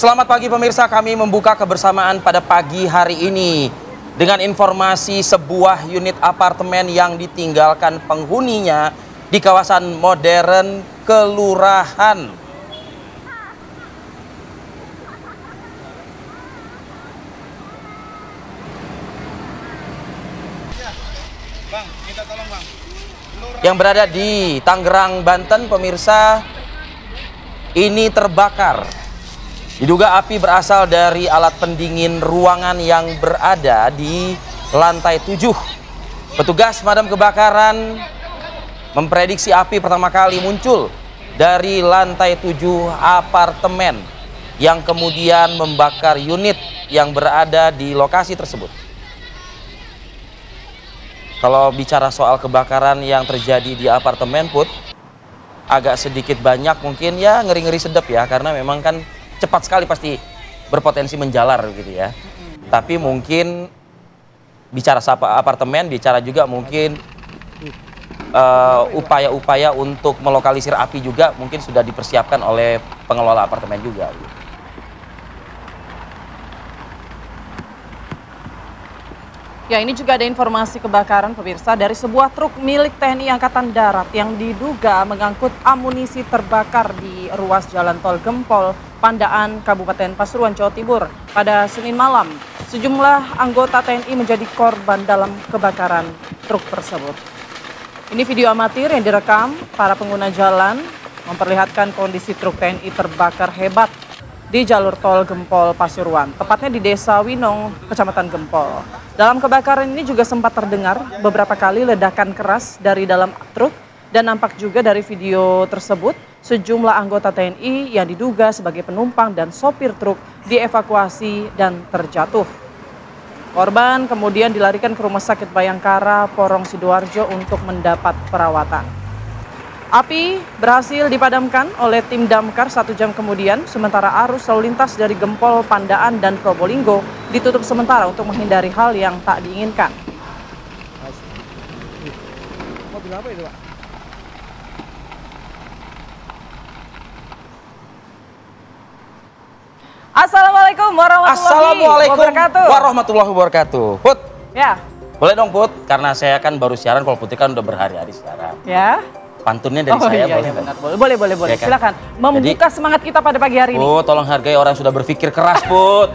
Selamat pagi pemirsa, kami membuka kebersamaan pada pagi hari ini dengan informasi sebuah unit apartemen yang ditinggalkan penghuninya di kawasan modern Kelurahan. Bang, minta tolong bang. Yang berada di Tangerang, Banten, pemirsa, ini terbakar. Diduga api berasal dari alat pendingin ruangan yang berada di lantai 7. Petugas pemadam kebakaran memprediksi api pertama kali muncul dari lantai 7 apartemen yang kemudian membakar unit yang berada di lokasi tersebut. Kalau bicara soal kebakaran yang terjadi di apartemen, Put, agak sedikit banyak mungkin ya ngeri-ngeri sedap ya, karena memang kan cepat sekali pasti berpotensi menjalar gitu ya. Tapi mungkin bicara apartemen, bicara juga mungkin upaya-upaya untuk melokalisir api juga mungkin sudah dipersiapkan oleh pengelola apartemen juga. Ya, ini juga ada informasi kebakaran pemirsa dari sebuah truk milik TNI Angkatan Darat yang diduga mengangkut amunisi terbakar di ruas Jalan Tol Gempol, Pandaan, Kabupaten Pasuruan, Jawa Timur pada Senin malam. Sejumlah anggota TNI menjadi korban dalam kebakaran truk tersebut. Ini video amatir yang direkam para pengguna jalan memperlihatkan kondisi truk TNI terbakar hebat di jalur tol Gempol Pasuruan, tepatnya di Desa Winong, Kecamatan Gempol. Dalam kebakaran ini juga sempat terdengar beberapa kali ledakan keras dari dalam truk dan nampak juga dari video tersebut sejumlah anggota TNI yang diduga sebagai penumpang dan sopir truk dievakuasi dan terjatuh. Korban kemudian dilarikan ke Rumah Sakit Bayangkara, Porong Sidoarjo untuk mendapat perawatan. Api berhasil dipadamkan oleh tim damkar 1 jam kemudian, sementara arus lalu lintas dari Gempol, Pandaan, dan Probolinggo ditutup sementara untuk menghindari hal yang tak diinginkan. Mobil apa itu, Pak? Assalamualaikum warahmatullahi wabarakatuh. Put, Ya, boleh dong Put, karena saya kan baru siaran, kalau Putri kan udah berhari-hari siaran. ya. Pantunnya dari saya Iya, boleh. iya, benar. Boleh. Ya kan? Silakan membuka semangat kita pada pagi hari ini. Put, tolong hargai orang yang sudah berpikir keras, Put.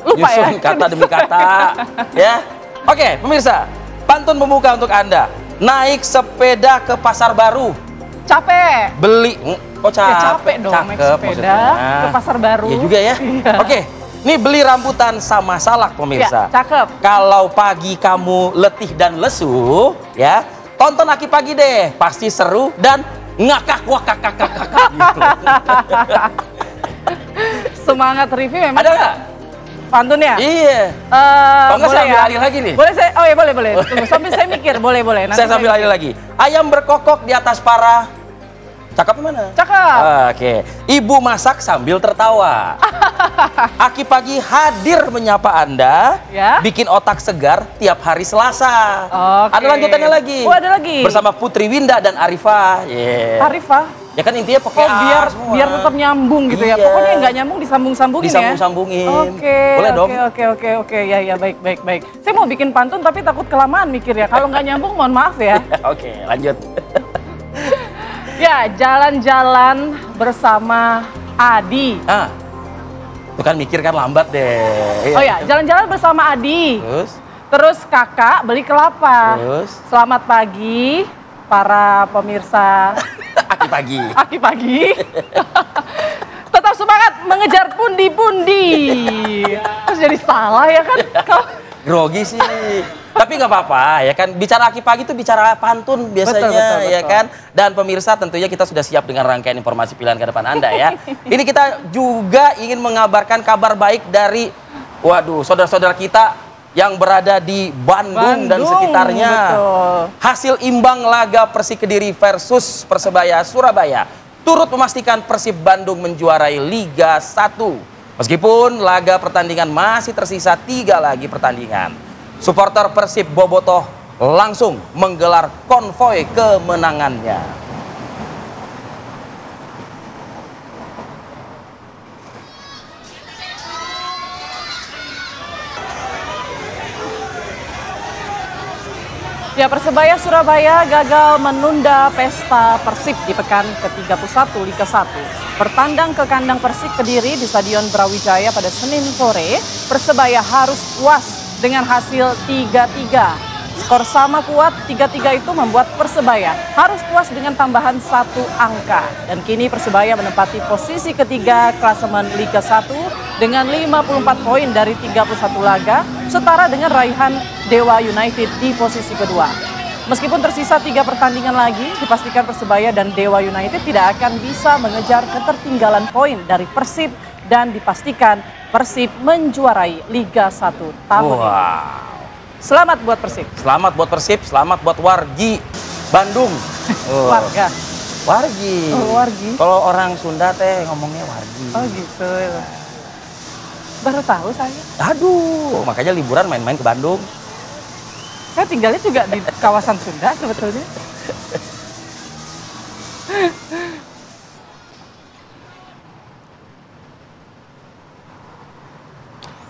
Lupa ya? Nyusun kata demi kata. Ya. Oke, pemirsa, pantun pembuka untuk Anda. Naik sepeda ke pasar baru. Capek. Beli. Oh, capek. Ya, capek dong naik sepeda ke pasar baru. Iya juga ya. Iya. Oke, ini beli rambutan sama salak, pemirsa. Ya, cakep. Kalau pagi kamu letih dan lesu, ya, tonton Aki Pagi deh. Pasti seru dan ngakak wakak kakak gitu. Semangat review memang. Ada nggak? Pantun ya? Iya. Kalau nggak saya ambil alih lagi nih. Boleh saya? Oh ya boleh. Tunggu, sambil saya mikir, boleh. Nanti Saya sambil alih lagi. Ayam berkokok di atas para. Cakep mana? Cakep. Oke. Ibu masak sambil tertawa. Aki Pagi hadir menyapa Anda. Ya. Bikin otak segar tiap hari Selasa. Oke. Ada lanjutannya lagi. Oh, ada lagi. Bersama Putri Winda dan Arifah. Yeah. Arifah. Ya kan intinya pakai biar tetap nyambung gitu ya. Iya. Pokoknya nggak nyambung disambung-sambungin ya. Disambung-sambungin. Oke. Boleh dong. Oke. Ya baik. Saya mau bikin pantun tapi takut kelamaan mikir ya. Kalau nggak nyambung mohon maaf ya. Oke, lanjut. Ya, jalan-jalan bersama Adi. Itu kan mikir kan lambat deh. Oh ya, jalan-jalan bersama Adi. Terus Kakak beli kelapa. Terus? Selamat pagi para pemirsa Aki Pagi. Tetap semangat mengejar pundi-pundi. Terus jadi salah ya kan? Grogi sih. Tapi nggak apa-apa ya kan, bicara Aki Pagi itu bicara pantun biasanya. Betul. Ya kan. Dan pemirsa tentunya kita sudah siap dengan rangkaian informasi pilihan ke depan Anda ya. Ini kita juga ingin mengabarkan kabar baik dari saudara-saudara kita yang berada di Bandung dan sekitarnya. Betul. Hasil imbang laga Persik Kediri versus Persebaya Surabaya turut memastikan Persib Bandung menjuarai Liga 1. Meskipun laga pertandingan masih tersisa 3 lagi pertandingan. Supporter Persib Bobotoh langsung menggelar konvoi kemenangannya. Ya, Persebaya Surabaya gagal menunda pesta Persib di pekan ke-31 Liga 1. Bertandang ke kandang Persik Kediri di Stadion Brawijaya pada Senin sore, Persebaya harus puas dengan hasil 3-3. Skor sama kuat 3-3 itu membuat Persebaya harus puas dengan tambahan 1 angka. Dan kini Persebaya menempati posisi ketiga klasemen Liga 1 dengan 54 poin dari 31 laga, setara dengan raihan Dewa United di posisi kedua. Meskipun tersisa 3 pertandingan lagi, dipastikan Persebaya dan Dewa United tidak akan bisa mengejar ketertinggalan poin dari Persib dan dipastikan Persib menjuarai Liga 1 tahun ini. Selamat buat Persib. Selamat buat Persib, selamat buat wargi Bandung. Warga. Wargi. Oh, wargi. Kalau orang Sunda teh ngomongnya wargi. Oh gitu. Baru tahu saya. Aduh, makanya liburan main-main ke Bandung. Saya tinggalnya juga di kawasan Sunda sebetulnya.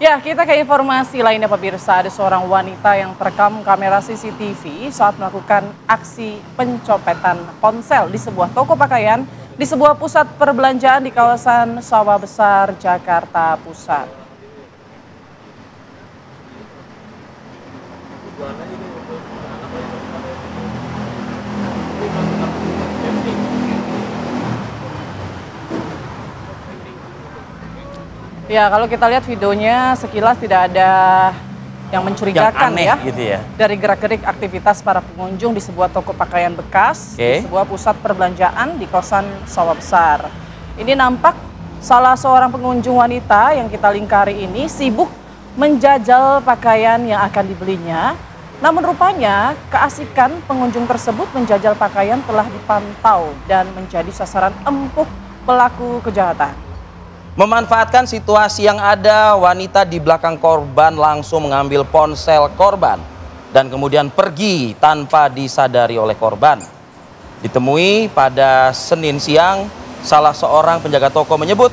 Ya, kita ke informasi lainnya pemirsa. Ada seorang wanita yang terekam kamera CCTV saat melakukan aksi pencopetan ponsel di sebuah toko pakaian di sebuah pusat perbelanjaan di kawasan Sawah Besar, Jakarta Pusat. Ya, kalau kita lihat videonya sekilas tidak ada yang mencurigakan yang aneh, ya. Gitu ya. Dari gerak-gerik aktivitas para pengunjung di sebuah toko pakaian bekas, di sebuah pusat perbelanjaan di kawasan Sawah Besar. Ini nampak salah seorang pengunjung wanita yang kita lingkari ini sibuk menjajal pakaian yang akan dibelinya. Namun rupanya keasikan pengunjung tersebut menjajal pakaian telah dipantau dan menjadi sasaran empuk pelaku kejahatan. Memanfaatkan situasi yang ada, wanita di belakang korban langsung mengambil ponsel korban dan kemudian pergi tanpa disadari oleh korban. Ditemui pada Senin siang, salah seorang penjaga toko menyebut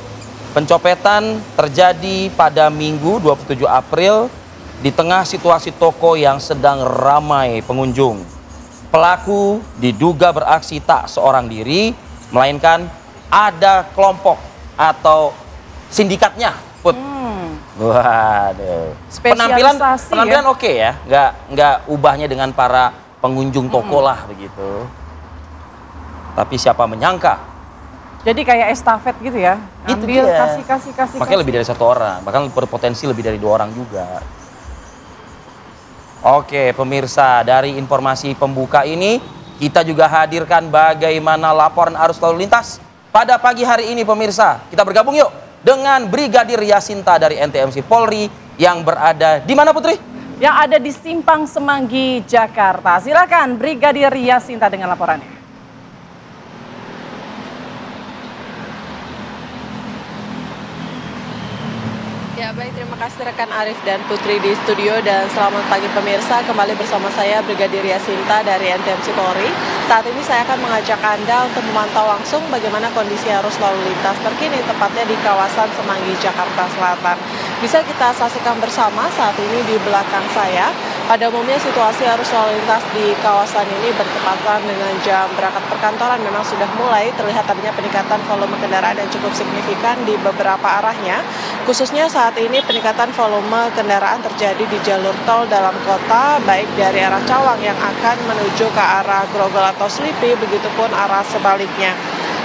pencopetan terjadi pada Minggu 27 April di tengah situasi toko yang sedang ramai pengunjung. Pelaku diduga beraksi tak seorang diri, melainkan ada kelompok atau sindikatnya, Put. Waduh. Penampilan ya? Oke ya, nggak ubahnya dengan para pengunjung toko lah begitu. Tapi siapa menyangka? Jadi kayak estafet gitu ya, ambil kasih. Makanya lebih dari 1 orang, bahkan berpotensi lebih dari 2 orang juga. Oke pemirsa, dari informasi pembuka ini kita juga hadirkan bagaimana laporan arus lalu lintas pada pagi hari ini pemirsa. Kita bergabung yuk dengan Brigadir Yasinta dari NTMC Polri yang berada di mana Putri? Yang ada di Simpang Semanggi, Jakarta. Silakan Brigadir Yasinta dengan laporannya. Ya baik, terima kasih rekan Arif dan Putri di studio dan selamat pagi pemirsa. Kembali bersama saya Brigadir Yasinta dari NTMC Polri. Saat ini saya akan mengajak Anda untuk memantau langsung bagaimana kondisi arus lalu lintas terkini tepatnya di kawasan Semanggi, Jakarta Selatan. Bisa kita saksikan bersama saat ini di belakang saya. Pada umumnya situasi arus lalu lintas di kawasan ini bertepatan dengan jam berangkat perkantoran memang sudah mulai terlihat adanya peningkatan volume kendaraan yang cukup signifikan di beberapa arahnya. Khususnya saat ini peningkatan volume kendaraan terjadi di jalur tol dalam kota, baik dari arah Cawang yang akan menuju ke arah Grogol atau Slipi, begitupun arah sebaliknya.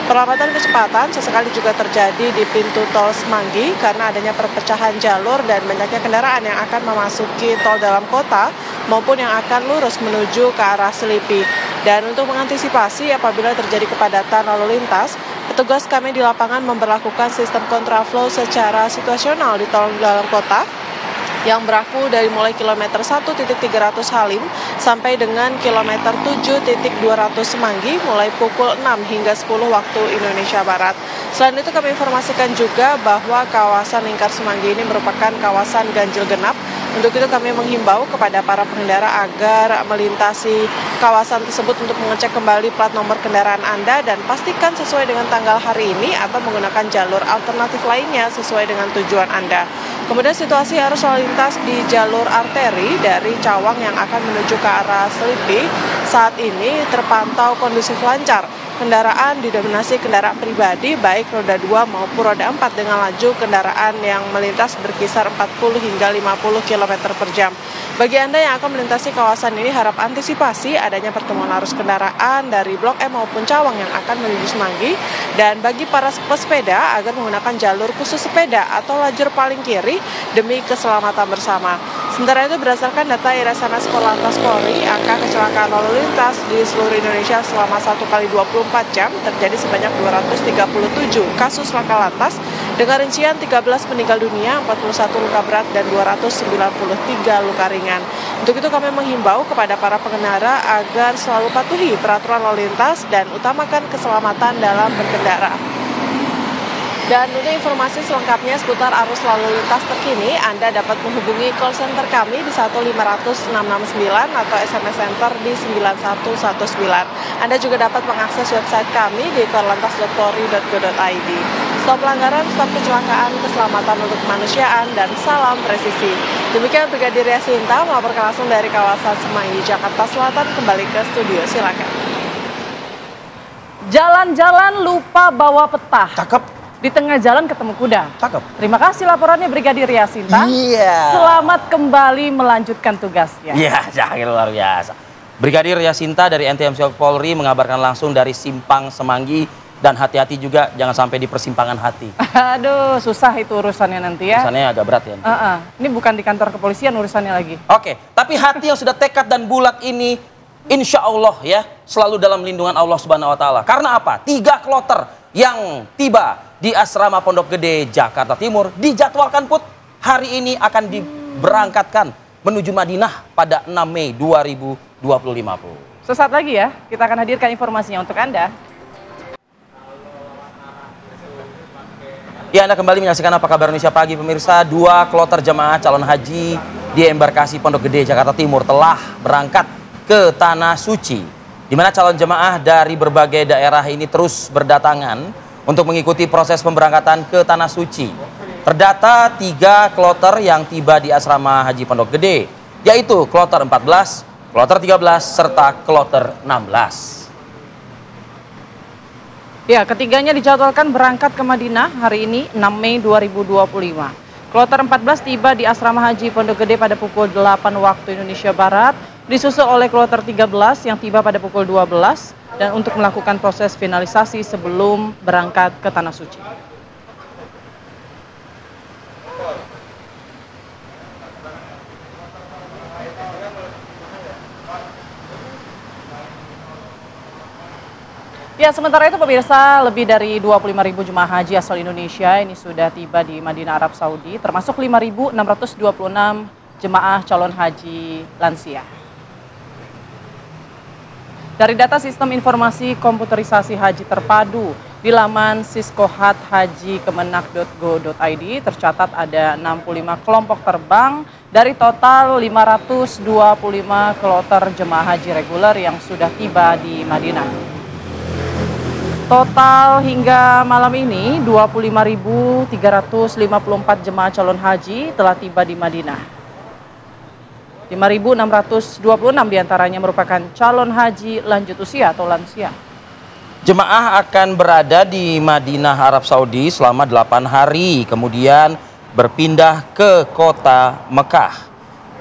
Perlambatan kecepatan sesekali juga terjadi di pintu tol Semanggi karena adanya perpecahan jalur dan banyaknya kendaraan yang akan memasuki tol dalam kota maupun yang akan lurus menuju ke arah Selipi. Dan untuk mengantisipasi apabila terjadi kepadatan lalu lintas, petugas kami di lapangan memberlakukan sistem kontraflow secara situasional di tol dalam kota yang berlaku dari mulai kilometer 1.300 Halim sampai dengan kilometer 7.200 Semanggi mulai pukul 6 hingga 10 waktu Indonesia Barat. Selain itu kami informasikan juga bahwa kawasan Lingkar Semanggi ini merupakan kawasan ganjil genap. Untuk itu kami menghimbau kepada para pengendara agar melintasi kawasan tersebut untuk mengecek kembali plat nomor kendaraan Anda dan pastikan sesuai dengan tanggal hari ini atau menggunakan jalur alternatif lainnya sesuai dengan tujuan Anda. Kemudian situasi arus lalu lintas di jalur arteri dari Cawang yang akan menuju ke arah Selipi saat ini terpantau kondusif lancar. Kendaraan didominasi kendaraan pribadi baik roda 2 maupun roda 4 dengan laju kendaraan yang melintas berkisar 40 hingga 50 km per jam. Bagi Anda yang akan melintasi kawasan ini harap antisipasi adanya pertemuan arus kendaraan dari Blok M maupun Cawang yang akan menuju Semanggi, dan bagi para pesepeda agar menggunakan jalur khusus sepeda atau lajur paling kiri demi keselamatan bersama. Sementara itu berdasarkan data Irasanas Korlantas Polri, angka kecelakaan lalu lintas di seluruh Indonesia selama 1 kali 24 jam terjadi sebanyak 237 kasus laka lantas dengan rincian 13 meninggal dunia, 41 luka berat, dan 293 luka ringan. Untuk itu kami menghimbau kepada para pengendara agar selalu patuhi peraturan lalu lintas dan utamakan keselamatan dalam berkendara. Dan untuk informasi selengkapnya seputar arus lalu lintas terkini, Anda dapat menghubungi call center kami di 1500669 atau SMS center di 9119. Anda juga dapat mengakses website kami di korlantas.polri.go.id. Stop pelanggaran, stop kecelakaan, keselamatan untuk kemanusiaan, dan salam presisi. Demikian Brigadir Yasinta melaporkan langsung dari kawasan Semanggi, Jakarta Selatan. Kembali ke studio, silakan. Jalan-jalan lupa bawa peta. Cakep. Di tengah jalan ketemu kuda. Cakep. Terima kasih laporannya Brigadir Yasinta. Iya. Selamat kembali melanjutkan tugasnya. Iya, jangan luar biasa. Brigadir Yasinta dari NTMC Polri mengabarkan langsung dari Simpang Semanggi, dan hati-hati juga jangan sampai di persimpangan hati. Aduh, susah itu urusannya nanti ya. Urusannya agak berat ya. Ini bukan di kantor kepolisian urusannya lagi. Oke, tapi hati yang sudah tekad dan bulat ini insya Allah ya selalu dalam lindungan Allah Subhanahu Wa Taala. Karena apa? 3 kloter yang tiba di Asrama Pondok Gede, Jakarta Timur dijadwalkan Put hari ini akan diberangkatkan menuju Madinah pada 6 Mei 2025. Sesaat lagi ya, kita akan hadirkan informasinya untuk Anda. Ya, Anda kembali menyaksikan Apa Kabar Indonesia Pagi pemirsa. 2 kloter jemaah calon haji di embarkasi Pondok Gede, Jakarta Timur telah berangkat ke Tanah Suci, di mana calon jemaah dari berbagai daerah ini terus berdatangan untuk mengikuti proses pemberangkatan ke Tanah Suci. Terdata 3 kloter yang tiba di Asrama Haji Pondok Gede, yaitu kloter 14, kloter 13, serta kloter 16. Ya, ketiganya dijadwalkan berangkat ke Madinah hari ini 6 Mei 2025. Kloter 14 tiba di Asrama Haji Pondok Gede pada pukul 8 waktu Indonesia Barat, disusul oleh kloter 13 yang tiba pada pukul 12 dan untuk melakukan proses finalisasi sebelum berangkat ke Tanah Suci. Ya, sementara itu pemirsa, lebih dari 25.000 jemaah haji asal Indonesia ini sudah tiba di Madinah, Arab Saudi, termasuk 5.626 jemaah calon haji lansia. Dari data Sistem Informasi Komputerisasi Haji Terpadu di laman siskohathaji.kemenak.go.id tercatat ada 65 kelompok terbang dari total 525 kloter jemaah haji reguler yang sudah tiba di Madinah. Total hingga malam ini 25.354 jemaah calon haji telah tiba di Madinah. 5.626 diantaranya merupakan calon haji lanjut usia atau lansia. Jemaah akan berada di Madinah, Arab Saudi selama 8 hari, kemudian berpindah ke kota Mekah.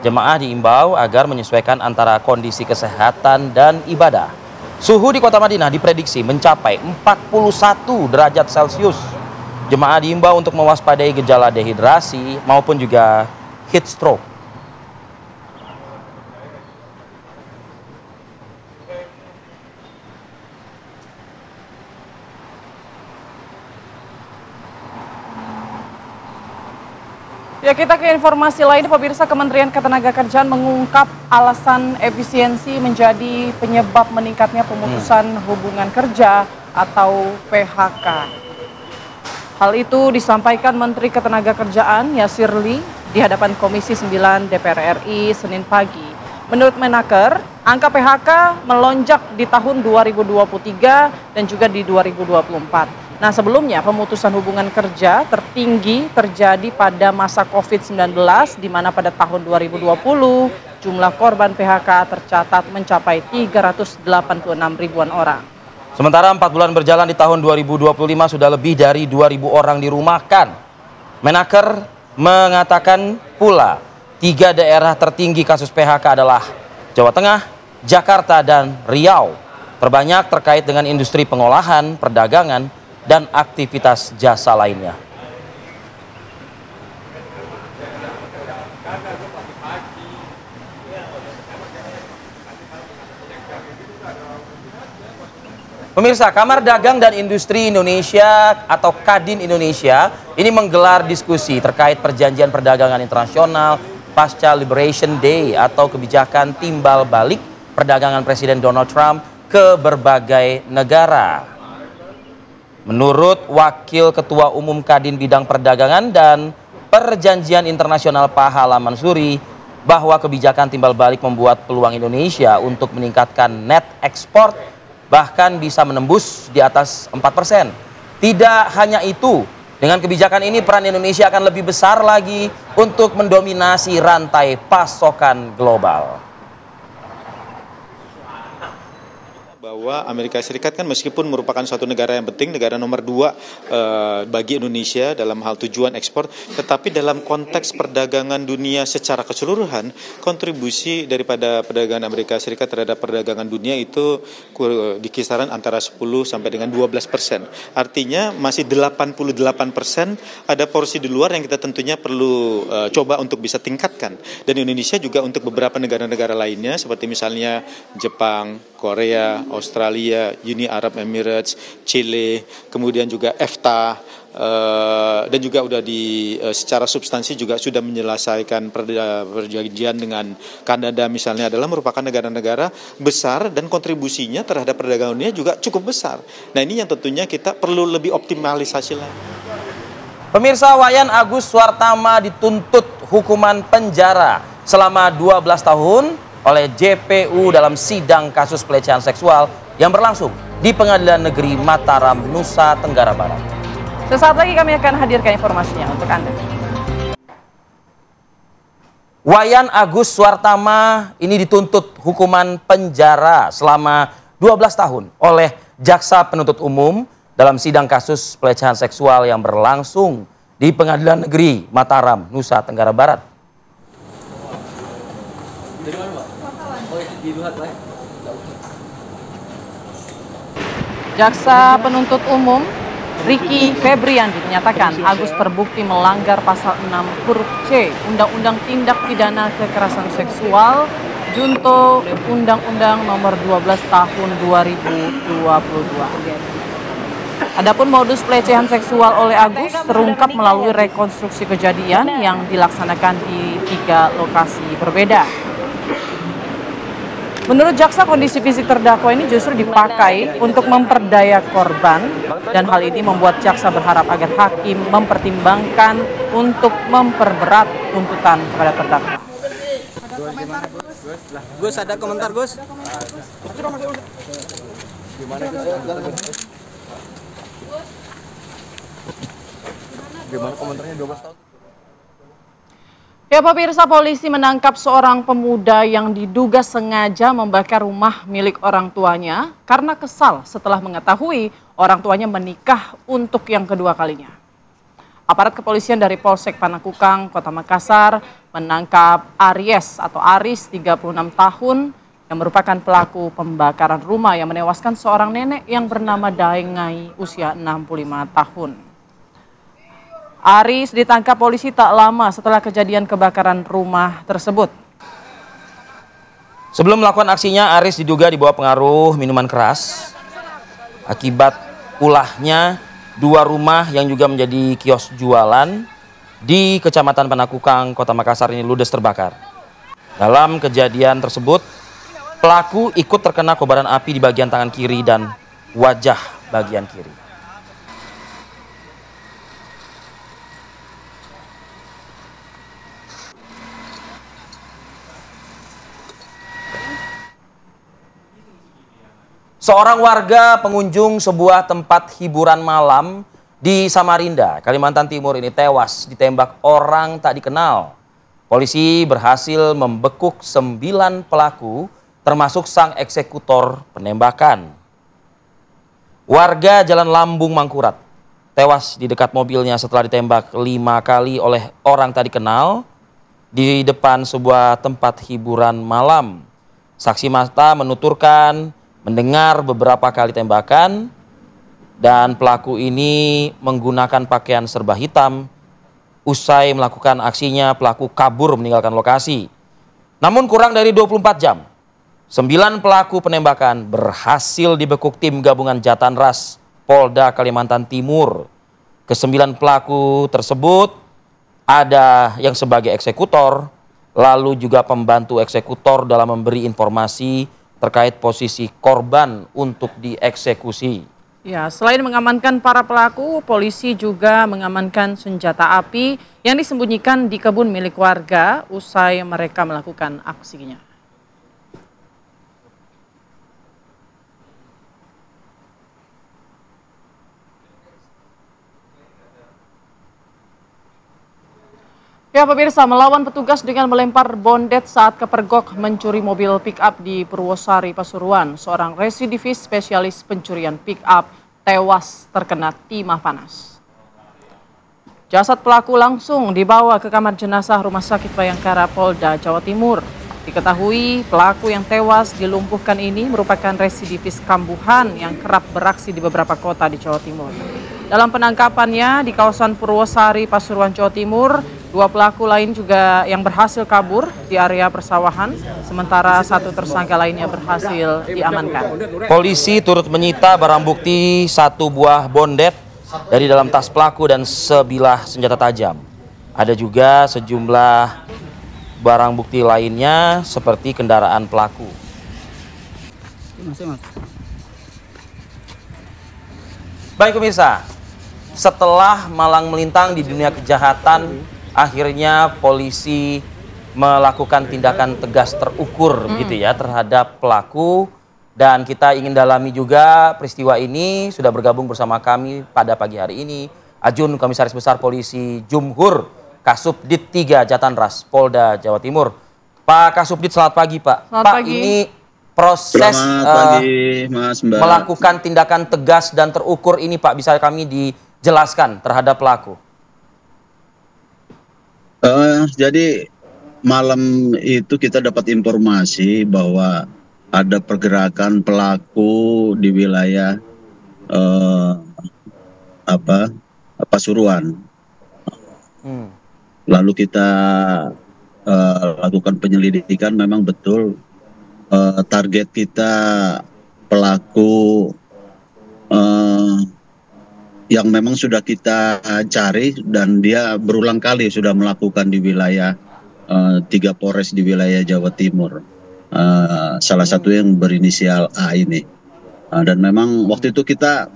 Jemaah diimbau agar menyesuaikan antara kondisi kesehatan dan ibadah. Suhu di kota Madinah diprediksi mencapai 41 derajat Celcius. Jemaah diimbau untuk mewaspadai gejala dehidrasi maupun juga heat stroke. Ya, kita ke informasi lain, pemirsa. Kementerian Ketenagakerjaan mengungkap alasan efisiensi menjadi penyebab meningkatnya pemutusan hubungan kerja atau PHK. Hal itu disampaikan Menteri Ketenagakerjaan Yasirli di hadapan Komisi 9 DPR RI Senin pagi. Menurut Menaker, angka PHK melonjak di tahun 2023 dan juga di 2024. Nah, sebelumnya pemutusan hubungan kerja tertinggi terjadi pada masa COVID-19, di mana pada tahun 2020 jumlah korban PHK tercatat mencapai 386 ribuan orang. Sementara 4 bulan berjalan di tahun 2025 sudah lebih dari 2.000 orang dirumahkan. Menaker mengatakan pula 3 daerah tertinggi kasus PHK adalah Jawa Tengah, Jakarta, dan Riau. Terbanyak terkait dengan industri pengolahan, perdagangan, dan aktivitas jasa lainnya. Pemirsa, Kamar Dagang dan Industri Indonesia atau Kadin Indonesia ini menggelar diskusi terkait perjanjian perdagangan internasional pasca Liberation Day atau kebijakan timbal balik perdagangan Presiden Donald Trump ke berbagai negara. Menurut Wakil Ketua Umum Kadin Bidang Perdagangan dan Perjanjian Internasional Pahala Mansuri, bahwa kebijakan timbal balik membuat peluang Indonesia untuk meningkatkan net ekspor bahkan bisa menembus di atas 4%. Tidak hanya itu, dengan kebijakan ini peran Indonesia akan lebih besar lagi untuk mendominasi rantai pasokan global. Bahwa Amerika Serikat kan meskipun merupakan suatu negara yang penting, negara nomor 2 bagi Indonesia dalam hal tujuan ekspor, tetapi dalam konteks perdagangan dunia secara keseluruhan, kontribusi daripada perdagangan Amerika Serikat terhadap perdagangan dunia itu di kisaran antara 10 sampai dengan 12%. Artinya masih 88% ada porsi di luar yang kita tentunya perlu coba untuk bisa tingkatkan. Dan Indonesia juga untuk beberapa negara-negara lainnya seperti misalnya Jepang, Korea, Australia, Uni Arab Emirates, Chile, kemudian juga EFTA, dan juga udah secara substansi juga sudah menyelesaikan perjanjian dengan Kanada misalnya, adalah merupakan negara-negara besar dan kontribusinya terhadap perdagangan dunia juga cukup besar. Nah, ini yang tentunya kita perlu lebih optimalisasi lagi. Pemirsa, Wayan Agus Suartama dituntut hukuman penjara selama 12 tahun oleh JPU dalam sidang kasus pelecehan seksual yang berlangsung di Pengadilan Negeri Mataram, Nusa Tenggara Barat. Sesaat lagi kami akan hadirkan informasinya untuk Anda. Wayan Agus Suartama ini dituntut hukuman penjara selama 12 tahun oleh Jaksa Penuntut Umum dalam sidang kasus pelecehan seksual yang berlangsung di Pengadilan Negeri Mataram, Nusa Tenggara Barat. Jaksa Penuntut Umum Ricky Febriandi menyatakan Agus terbukti melanggar pasal 6 huruf C Undang-Undang Tindak Pidana Kekerasan Seksual Junto Undang-Undang Nomor 12 Tahun 2022. Adapun modus pelecehan seksual oleh Agus terungkap melalui rekonstruksi kejadian yang dilaksanakan di 3 lokasi berbeda. Menurut jaksa, kondisi fisik terdakwa ini justru dipakai untuk memperdaya korban, dan hal ini membuat jaksa berharap agar hakim mempertimbangkan untuk memperberat tuntutan kepada terdakwa. Gus, ada komentar Gus? Gimana komentarnya 12 tahun? Ya, pemirsa, polisi menangkap seorang pemuda yang diduga sengaja membakar rumah milik orang tuanya karena kesal setelah mengetahui orang tuanya menikah untuk yang kedua kalinya. Aparat kepolisian dari Polsek Panakukang, Kota Makassar menangkap Aries atau Aris, 36 tahun, yang merupakan pelaku pembakaran rumah yang menewaskan seorang nenek yang bernama Daengai, usia 65 tahun. Aris ditangkap polisi tak lama setelah kejadian kebakaran rumah tersebut. Sebelum melakukan aksinya, Aris diduga dibawa pengaruh minuman keras. Akibat ulahnya, 2 rumah yang juga menjadi kios jualan di Kecamatan Panakukang, Kota Makassar ini ludes terbakar. Dalam kejadian tersebut, pelaku ikut terkena kobaran api di bagian tangan kiri dan wajah bagian kiri. Seorang warga pengunjung sebuah tempat hiburan malam di Samarinda, Kalimantan Timur ini tewas ditembak orang tak dikenal. Polisi berhasil membekuk 9 pelaku termasuk sang eksekutor penembakan. Warga Jalan Lambung Mangkurat tewas di dekat mobilnya setelah ditembak 5 kali oleh orang tak dikenal di depan sebuah tempat hiburan malam. Saksi mata menuturkan mendengar beberapa kali tembakan dan pelaku ini menggunakan pakaian serba hitam. Usai melakukan aksinya, pelaku kabur meninggalkan lokasi. Namun kurang dari 24 jam, 9 pelaku penembakan berhasil dibekuk tim gabungan Jatanras Polda Kalimantan Timur. Ke-9 pelaku tersebut ada yang sebagai eksekutor, lalu juga pembantu eksekutor dalam memberi informasi terkait posisi korban untuk dieksekusi. Ya, selain mengamankan para pelaku, polisi juga mengamankan senjata api yang disembunyikan di kebun milik warga usai mereka melakukan aksinya. Ya pemirsa, melawan petugas dengan melempar bondet saat kepergok mencuri mobil pick-up di Purwosari, Pasuruan. Seorang residivis spesialis pencurian pick-up tewas terkena timah panas. Jasad pelaku langsung dibawa ke kamar jenazah Rumah Sakit Bayangkara Polda Jawa Timur. Diketahui pelaku yang tewas dilumpuhkan ini merupakan residivis kambuhan yang kerap beraksi di beberapa kota di Jawa Timur. Dalam penangkapannya di kawasan Purwosari, Pasuruan, Jawa Timur, 2 pelaku lain juga yang berhasil kabur di area persawahan, sementara 1 tersangka lainnya berhasil diamankan. Polisi turut menyita barang bukti 1 buah bondet dari dalam tas pelaku dan sebilah senjata tajam. Ada juga sejumlah barang bukti lainnya seperti kendaraan pelaku. Baik pemirsa, setelah malang melintang di dunia kejahatan, akhirnya polisi melakukan tindakan tegas terukur gitu ya terhadap pelaku. Dan kita ingin dalami juga peristiwa ini. Sudah bergabung bersama kami pada pagi hari ini Ajun Komisaris Besar Polisi Jumhur Kasubdit 3 Jatanras Polda Jawa Timur. Pak Kasubdit, selamat pagi Pak. Selamat Pak, pagi. ini proses pagi, Mas, Mbak. melakukan tindakan tegas dan terukur ini Pak, bisa kami dijelaskan terhadap pelaku? Jadi malam itu kita dapat informasi bahwa ada pergerakan pelaku di wilayah Pasuruan. Lalu kita lakukan penyelidikan, memang betul target kita pelaku yang memang sudah kita cari dan dia berulang kali sudah melakukan di wilayah 3 Polres di wilayah Jawa Timur. Salah satu yang berinisial A ini. Dan memang waktu itu kita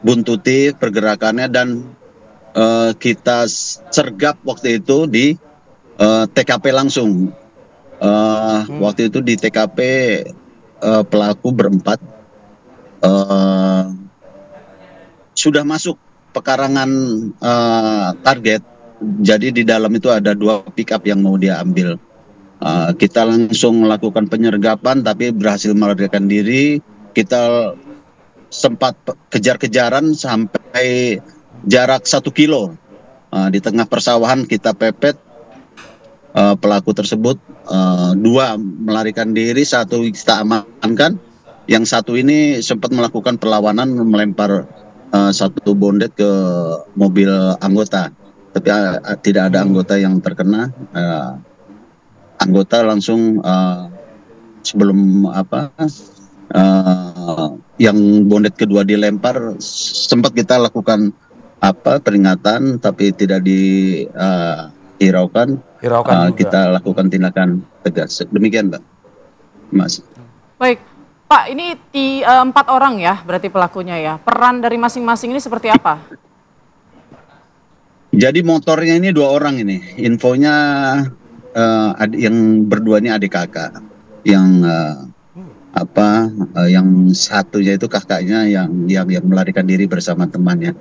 buntuti pergerakannya dan kita sergap waktu itu di TKP langsung. Waktu itu di TKP pelaku berempat sudah masuk pekarangan target. Jadi di dalam itu ada 2 pick up yang mau dia ambil. Kita langsung melakukan penyergapan tapi berhasil melarikan diri. Kita sempat kejar-kejaran sampai jarak 1 kilo. Di tengah persawahan kita pepet pelaku tersebut. 2 melarikan diri, 1 kita amankan. Yang 1 ini sempat melakukan perlawanan, melempar 1 bondet ke mobil anggota, tapi tidak ada anggota yang terkena. Anggota langsung sebelum yang bondet kedua dilempar, sempat kita lakukan peringatan, tapi tidak dihiraukan. Kita lakukan tindakan tegas. Demikian, Mbak. Mas. Baik. Pak, ini 4 orang ya berarti pelakunya ya. Peran dari masing-masing ini seperti apa? Jadi motornya ini 2 orang ini. Infonya yang berdua ini adik kakak. Yang yang satunya itu kakaknya yang melarikan diri bersama temannya.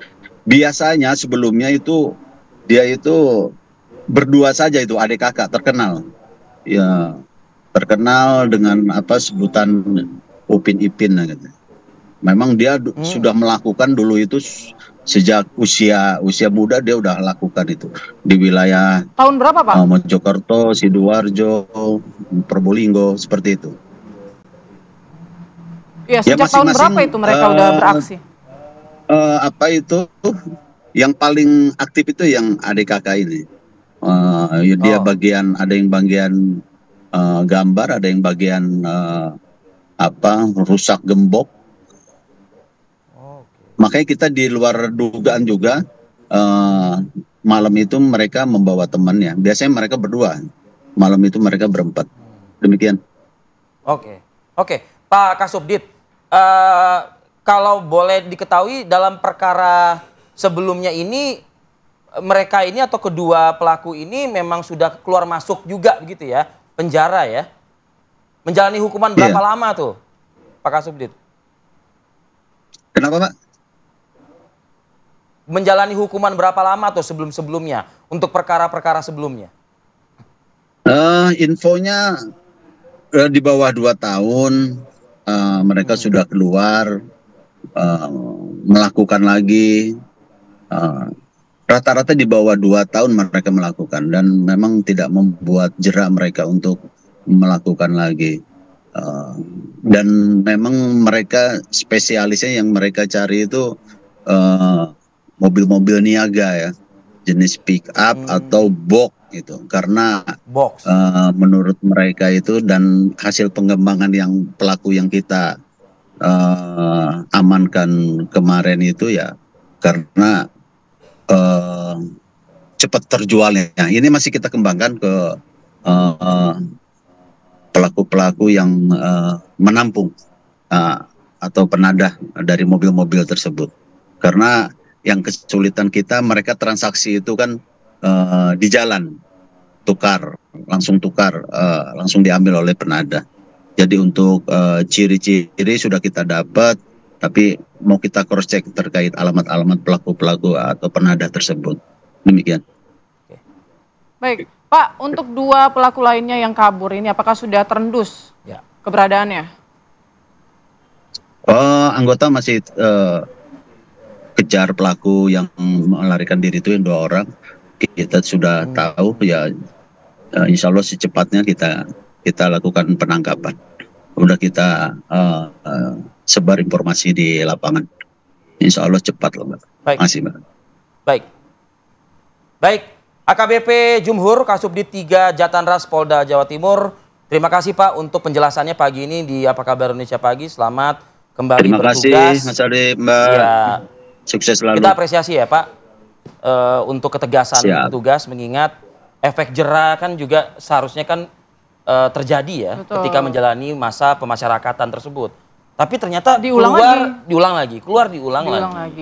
Biasanya sebelumnya itu dia itu berdua saja, itu adik kakak terkenal. Ya, terkenal dengan sebutan Upin Ipin gitu. Memang dia sudah melakukan dulu itu sejak usia muda, dia udah lakukan itu di wilayah Tahun berapa, Pak? Mojokerto, Sidoarjo, Probolinggo, seperti itu. Ya, sejak tahun berapa itu mereka udah beraksi? Yang paling aktif itu yang adik kakak ini. Dia ada yang bagian gambar, ada yang bagian rusak gembok. Makanya kita di luar dugaan juga, malam itu mereka membawa temannya. Biasanya mereka berdua, malam itu mereka berempat. Demikian. Oke. Pak Kasubdit, kalau boleh diketahui dalam perkara sebelumnya ini, mereka ini atau kedua pelaku ini memang sudah keluar masuk juga begitu ya, penjara ya? Menjalani hukuman berapa lama tuh, Pak Kasubdit? Kenapa, Pak? Menjalani hukuman berapa lama tuh sebelum-sebelumnya untuk perkara-perkara sebelumnya? Infonya di bawah 2 tahun mereka sudah keluar melakukan lagi. Rata-rata di bawah 2 tahun mereka melakukan, dan memang tidak membuat jera mereka untuk melakukan lagi. Dan memang mereka spesialisnya yang mereka cari itu mobil-mobil niaga ya, jenis pick up atau box gitu, karena menurut mereka itu, dan hasil pengembangan yang pelaku yang kita amankan kemarin itu ya, karena cepat terjualnya. Ini masih kita kembangkan ke pelaku-pelaku yang menampung atau penadah dari mobil-mobil tersebut. Karena yang kesulitan kita, mereka transaksi itu kan di jalan, langsung diambil oleh penadah. Jadi untuk ciri-ciri sudah kita dapat, tapi mau kita cross check terkait alamat-alamat pelaku-pelaku atau penadah tersebut. Demikian. Baik, Pak, untuk 2 pelaku lainnya yang kabur ini apakah sudah terendus keberadaannya? Anggota masih kejar pelaku yang melarikan diri itu, yang 2 orang. Kita sudah tahu ya, insya Allah secepatnya kita lakukan penangkapan. Udah kita sebar informasi di lapangan. Insya Allah cepat loh, Mbak. Baik. Masih, Mbak. Baik. AKBP Jumhur Kasubdit 3 Jatanras Polda Jawa Timur. Terima kasih Pak untuk penjelasannya pagi ini di Apa Kabar Indonesia Pagi. Selamat kembali bertugas. Terima kasih Mas Ari, Mbak. Ya. Sukses selalu. Kita apresiasi ya Pak untuk ketegasan petugas, mengingat efek jera kan juga seharusnya kan terjadi ya. Betul. Ketika menjalani masa pemasyarakatan tersebut. Tapi ternyata diulang lagi.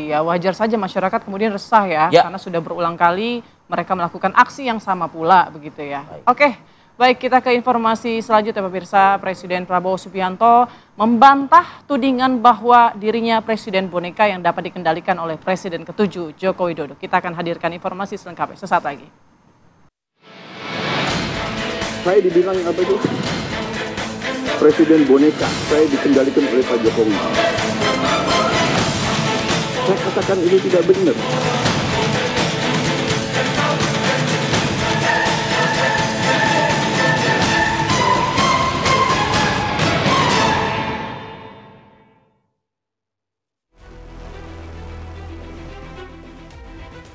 Ya, wajar saja masyarakat kemudian resah ya, karena sudah berulang kali mereka melakukan aksi yang sama pula begitu ya. Oke. Baik, kita ke informasi selanjutnya pemirsa. Presiden Prabowo Subianto membantah tudingan bahwa dirinya presiden boneka yang dapat dikendalikan oleh Presiden ke-7 Joko Widodo. Kita akan hadirkan informasi selengkapnya sesaat lagi. Saya dibilang apa itu? Presiden boneka, saya dikendalikan oleh Pak Jokowi. Saya katakan ini tidak benar.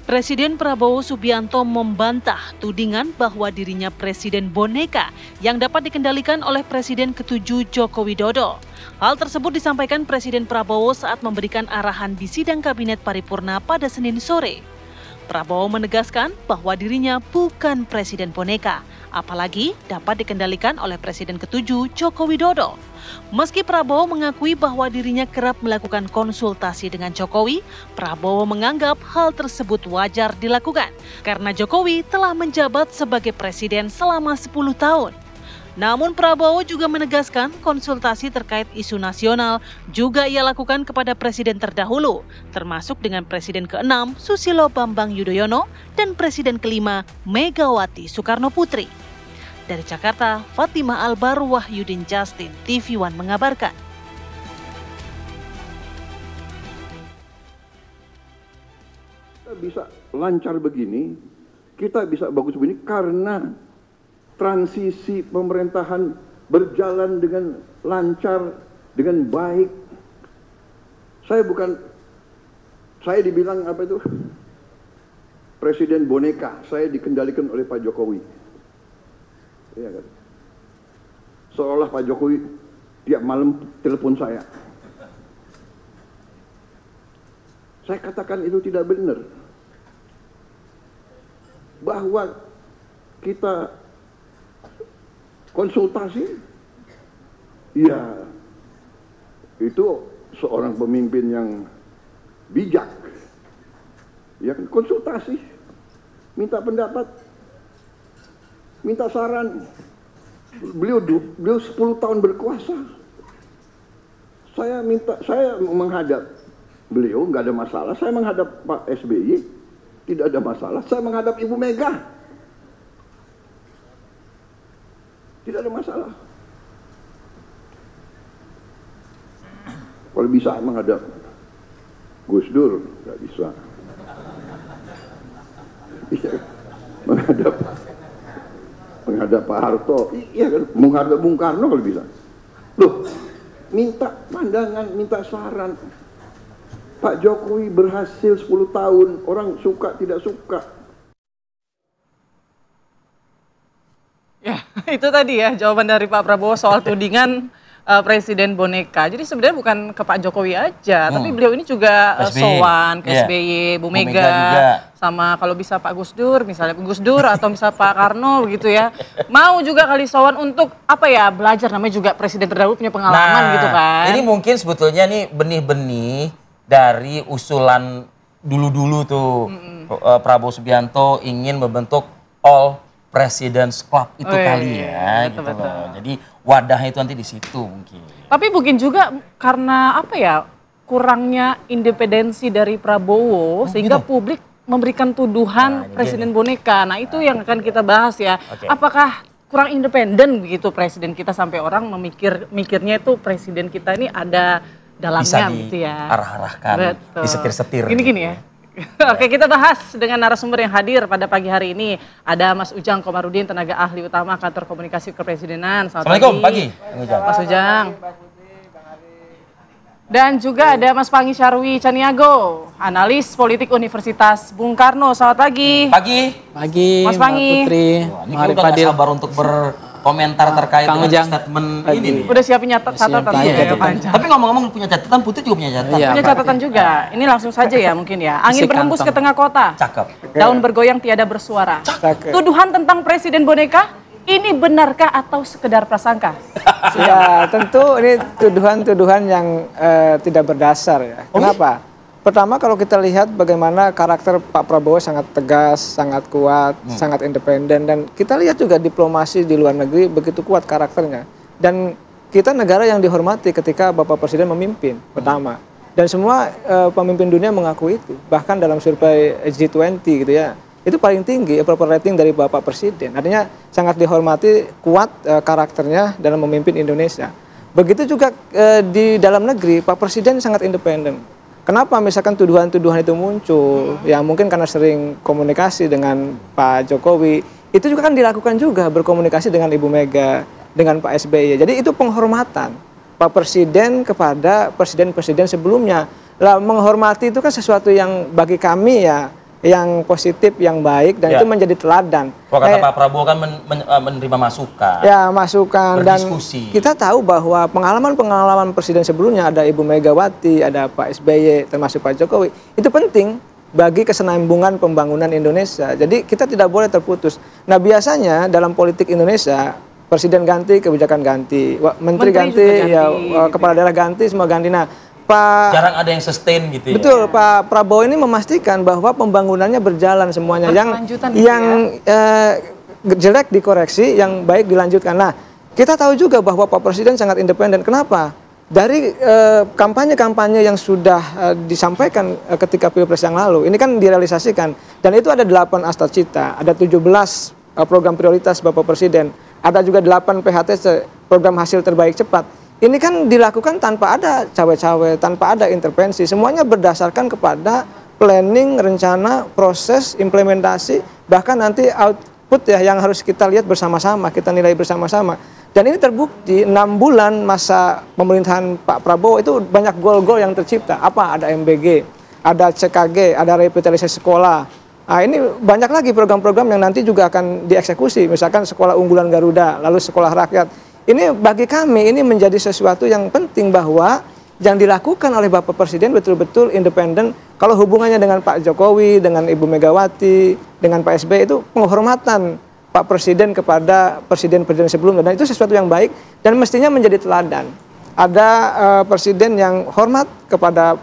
Presiden Prabowo Subianto membantah tudingan bahwa dirinya presiden boneka yang dapat dikendalikan oleh Presiden ke-7 Joko Widodo. Hal tersebut disampaikan Presiden Prabowo saat memberikan arahan di sidang Kabinet Paripurna pada Senin sore. Prabowo menegaskan bahwa dirinya bukan presiden boneka, apalagi dapat dikendalikan oleh Presiden ke-7 Joko Widodo. Meski Prabowo mengakui bahwa dirinya kerap melakukan konsultasi dengan Jokowi, Prabowo menganggap hal tersebut wajar dilakukan karena Jokowi telah menjabat sebagai presiden selama 10 tahun. Namun Prabowo juga menegaskan konsultasi terkait isu nasional juga ia lakukan kepada presiden terdahulu, termasuk dengan Presiden ke-6 Susilo Bambang Yudhoyono dan Presiden ke-5 Megawati Soekarno Putri. Dari Jakarta, Fatimah Albar Wahyudin Justin, TV One mengabarkan. Kita bisa lancar begini, kita bisa bagus begini karena transisi pemerintahan berjalan dengan lancar, dengan baik. Saya dibilang apa itu? Presiden boneka, saya dikendalikan oleh Pak Jokowi. Iya kan? Seolah Pak Jokowi tiap malam telepon saya. Saya katakan itu tidak benar. Bahwa kita konsultasi, ya itu seorang pemimpin yang bijak. Ya kan, konsultasi, minta pendapat, minta saran. Beliau 10 tahun berkuasa. Saya menghadap beliau nggak ada masalah. Saya menghadap Pak SBY tidak ada masalah. Saya menghadap Ibu Mega tidak ada masalah. Kalau bisa menghadap Gus Dur nggak bisa. Menghadap Pak Harto, iya kan, menghadap Bung Karno kalau bisa. Loh, minta pandangan, minta saran. Pak Jokowi berhasil 10 tahun, orang suka tidak suka. Ya, itu tadi ya jawaban dari Pak Prabowo soal tudingan Presiden boneka. Jadi sebenarnya bukan ke Pak Jokowi aja, tapi beliau ini juga sowan ke SBY, Bu Mega, sama kalau bisa Pak Gus Dur, misalnya Gus Dur atau misalnya Pak Karno begitu ya. Mau juga kali sowan untuk apa ya, belajar, namanya juga presiden terdahulu punya pengalaman gitu kan. Ini mungkin sebetulnya nih benih-benih dari usulan dulu-dulu tuh Prabowo Subianto ingin membentuk All Presidents Club itu kali ya, betul, gitu loh. Jadi wadahnya itu nanti di situ mungkin. Tapi mungkin juga karena apa ya, kurangnya independensi dari Prabowo sehingga publik memberikan tuduhan presiden boneka. Nah itu yang akan kita bahas ya. Apakah kurang independen begitu presiden kita sampai orang mikirnya itu presiden kita ini ada dalangnya gitu ya. Arah-arahkan, disetir-setir. Gini-gini ya. Oke, kita bahas dengan narasumber yang hadir pada pagi hari ini. Ada Mas Ujang Komarudin, tenaga ahli utama Kantor Komunikasi Kepresidenan. Assalamualaikum, pagi. Mas Ujang. Dan juga ada Mas Pangi Syarwi Caniago, analis politik Universitas Bung Karno. Selamat pagi. Pagi, Mas Pangi. Putri. Ini udah gak sabar untuk berkomentar terkait dengan statement ini nih. Udah siapin catatan ya, panjang. Tapi ngomong-ngomong punya catatan, Putri juga punya catatan. Punya catatan juga. Ini langsung saja ya mungkin ya. Angin berhembus ke tengah kota. Cakep. Daun bergoyang tiada bersuara. Tuduhan tentang presiden boneka, ini benarkah atau sekedar prasangka? Ya tentu ini tuduhan-tuduhan yang tidak berdasar ya. Kenapa? Pertama kalau kita lihat bagaimana karakter Pak Prabowo sangat tegas, sangat kuat, sangat independen. Dan kita lihat juga diplomasi di luar negeri begitu kuat karakternya. Dan kita negara yang dihormati ketika Bapak Presiden memimpin, pertama. Dan semua pemimpin dunia mengakui itu. Bahkan dalam survei G20 gitu ya. Itu paling tinggi approval rating dari Bapak Presiden. Artinya sangat dihormati, kuat karakternya dalam memimpin Indonesia. Begitu juga di dalam negeri, Pak Presiden sangat independen. Kenapa misalkan tuduhan-tuduhan itu muncul? Ya mungkin karena sering komunikasi dengan Pak Jokowi. Itu juga kan dilakukan juga berkomunikasi dengan Ibu Mega, dengan Pak SBY. Jadi itu penghormatan Pak Presiden kepada presiden-presiden sebelumnya. Lah menghormati itu kan sesuatu yang bagi kami ya yang positif, yang baik, dan itu menjadi teladan. Kalau kata Pak Prabowo kan menerima masukan. Ya, masukan. Berdiskusi. Dan kita tahu bahwa pengalaman-pengalaman presiden sebelumnya, ada Ibu Megawati, ada Pak SBY, termasuk Pak Jokowi, itu penting bagi kesinambungan pembangunan Indonesia. Jadi kita tidak boleh terputus. Nah biasanya dalam politik Indonesia, presiden ganti, kebijakan ganti, menteri ganti, ya kepala daerah ganti, semua ganti. Nah, jarang ada yang sustain gitu ya. Betul, Pak Prabowo ini memastikan bahwa pembangunannya berjalan semuanya. Yang jelek dikoreksi, yang baik dilanjutkan. Nah, Kita tahu juga bahwa Pak Presiden sangat independen. Kenapa? Dari kampanye-kampanye yang sudah disampaikan ketika Pilpres yang lalu, ini kan direalisasikan. Dan itu ada 8 Astacita, ada 17 program prioritas Bapak Presiden, ada juga 8 PHTC, program hasil terbaik cepat. Ini kan dilakukan tanpa ada cawe-cawe, tanpa ada intervensi. Semuanya berdasarkan kepada planning, rencana, proses, implementasi, bahkan nanti output ya yang harus kita lihat bersama-sama, kita nilai bersama-sama. Dan ini terbukti 6 bulan masa pemerintahan Pak Prabowo itu banyak gol-gol yang tercipta. Apa? Ada MBG, ada CKG, ada revitalisasi sekolah. Nah, ini banyak lagi program-program yang nanti juga akan dieksekusi. Misalkan sekolah unggulan Garuda, lalu sekolah rakyat. Ini bagi kami ini menjadi sesuatu yang penting bahwa yang dilakukan oleh Bapak Presiden betul-betul independen. Kalau hubungannya dengan Pak Jokowi, dengan Ibu Megawati, dengan Pak SBY itu penghormatan Pak Presiden kepada presiden-presiden sebelumnya, dan itu sesuatu yang baik dan mestinya menjadi teladan. Ada presiden yang hormat kepada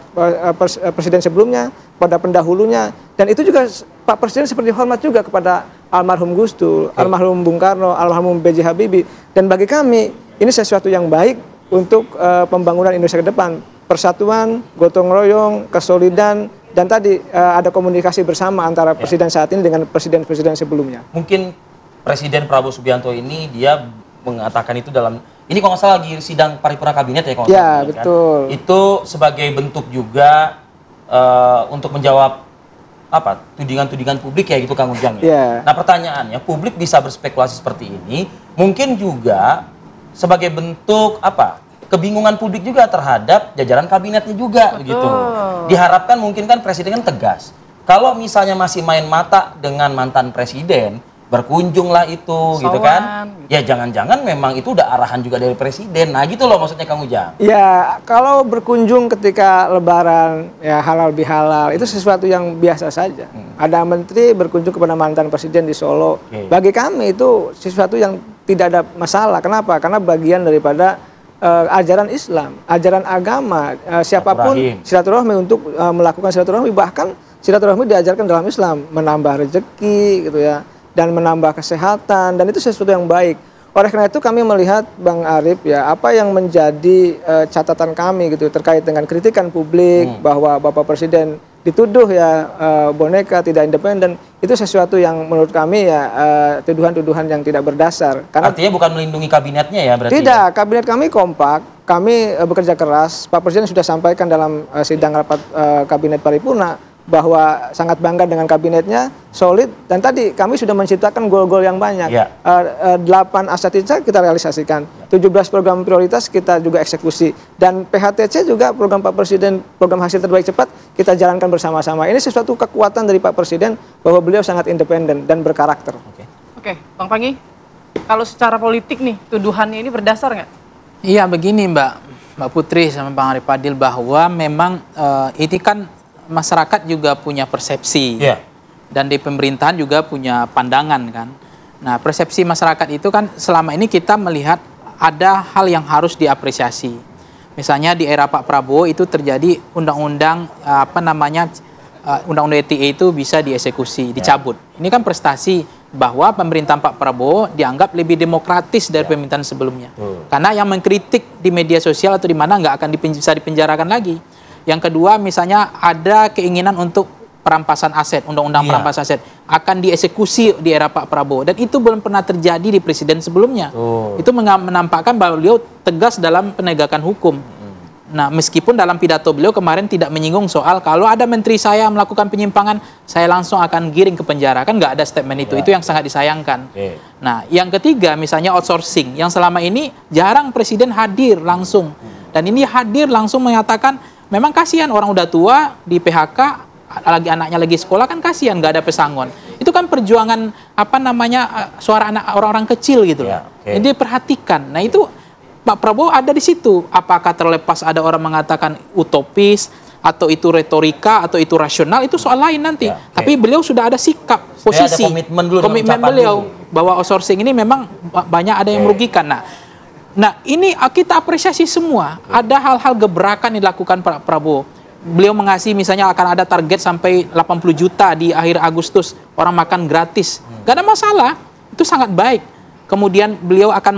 presiden sebelumnya, pada pendahulunya, dan itu juga Pak Presiden seperti hormat juga kepada almarhum Gus Dur, almarhum Bung Karno, almarhum B.J. Habibie. Dan bagi kami ini sesuatu yang baik untuk pembangunan Indonesia ke depan, persatuan, gotong royong, kesolidan, dan tadi ada komunikasi bersama antara presiden saat ini dengan presiden-presiden sebelumnya. Mungkin Presiden Prabowo Subianto ini dia mengatakan itu dalam, ini kalau nggak salah lagi sidang paripurna kabinet ya kalau nggak salah, betul. Kan? Itu sebagai bentuk juga untuk menjawab apa tudingan-tudingan publik ya gitu Kang Ujang ya. Nah pertanyaannya, publik bisa berspekulasi seperti ini, mungkin juga sebagai bentuk apa? Kebingungan publik juga terhadap jajaran kabinetnya juga begitu. Diharapkan mungkin kan presiden kan tegas. Kalau misalnya masih main mata dengan mantan presiden, berkunjunglah itu gitu kan. Ya jangan-jangan memang itu udah arahan juga dari presiden. Nah gitu loh maksudnya Kang Ujang. Ya kalau berkunjung ketika lebaran ya halal bihalal itu sesuatu yang biasa saja. Ada menteri berkunjung kepada mantan presiden di Solo. Bagi kami itu sesuatu yang tidak ada masalah. Kenapa? Karena bagian daripada ajaran Islam, ajaran agama, siapapun silaturahmi untuk melakukan silaturahmi, bahkan silaturahmi diajarkan dalam Islam, menambah rezeki gitu ya, dan menambah kesehatan, dan itu sesuatu yang baik. Oleh karena itu kami melihat Bang Arif ya, apa yang menjadi catatan kami gitu terkait dengan kritikan publik bahwa Bapak Presiden dituduh ya boneka, tidak independen, itu sesuatu yang menurut kami ya tuduhan-tuduhan yang tidak berdasar. Karena artinya bukan melindungi kabinetnya ya berarti? Tidak, kabinet kami kompak, kami bekerja keras. Pak Presiden sudah sampaikan dalam sidang rapat kabinet paripurna bahwa sangat bangga dengan kabinetnya, solid, dan tadi kami sudah menciptakan gol-gol yang banyak. 8 Astacita kita realisasikan, 17 program prioritas kita juga eksekusi, dan PHTC juga program Pak Presiden, program hasil terbaik cepat kita jalankan bersama-sama. Ini sesuatu kekuatan dari Pak Presiden bahwa beliau sangat independen dan berkarakter. Oke, Bang Panggi, kalau secara politik nih tuduhannya ini berdasar nggak? Iya begini Mbak Putri sama Bang Arif Fadil, bahwa memang ini kan masyarakat juga punya persepsi, dan di pemerintahan juga punya pandangan kan. Nah persepsi masyarakat itu kan selama ini kita melihat ada hal yang harus diapresiasi. Misalnya di era Pak Prabowo itu terjadi undang-undang undang-undang ITE itu bisa dieksekusi, dicabut. Ini kan prestasi bahwa pemerintahan Pak Prabowo dianggap lebih demokratis dari pemerintahan sebelumnya. Karena yang mengkritik di media sosial atau di mana nggak akan bisa dipenjarakan lagi. Yang kedua, misalnya ada keinginan untuk perampasan aset, undang-undang perampasan aset akan dieksekusi di era Pak Prabowo, dan itu belum pernah terjadi di presiden sebelumnya. Itu menampakkan bahwa beliau tegas dalam penegakan hukum. Nah, meskipun dalam pidato beliau kemarin tidak menyinggung soal kalau ada menteri saya melakukan penyimpangan, saya langsung akan giring ke penjara, kan nggak ada statement itu yang sangat disayangkan. Nah, yang ketiga misalnya outsourcing, yang selama ini jarang presiden hadir langsung, dan ini hadir langsung mengatakan memang kasihan orang udah tua di PHK, lagi anaknya lagi sekolah kan kasihan nggak ada pesangon. Itu kan perjuangan suara anak orang-orang kecil gitu. Ini diperhatikan. Nah itu Pak Prabowo ada di situ. Apakah terlepas ada orang mengatakan utopis atau itu retorika atau itu rasional, itu soal lain nanti. Tapi beliau sudah ada sikap, posisi, komitmen beliau bahwa outsourcing ini memang banyak ada yang merugikan. Nah, ini kita apresiasi semua. Ada hal-hal gebrakan yang dilakukan Pak Prabowo. Beliau mengasih misalnya akan ada target sampai 80 juta di akhir Agustus. Orang makan gratis. Gak ada masalah. Itu sangat baik. kemudian beliau akan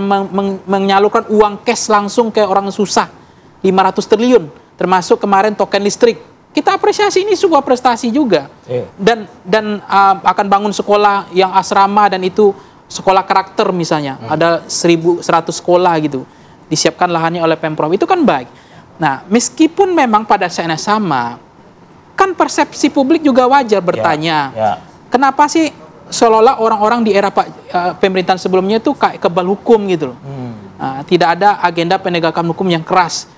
menyalurkan uang cash langsung ke orang susah, 500 triliun, termasuk kemarin token listrik. Kita apresiasi, ini sebuah prestasi juga. Dan akan bangun sekolah yang asrama, dan itu sekolah karakter misalnya, ada 1.100 sekolah gitu, disiapkan lahannya oleh Pemprov, itu kan baik. Nah, meskipun memang pada saat yang sama, kan persepsi publik juga wajar bertanya, kenapa sih seolah-olah orang-orang di era pemerintahan sebelumnya itu kayak kebal hukum gitu loh. Tidak ada agenda penegakan hukum yang keras,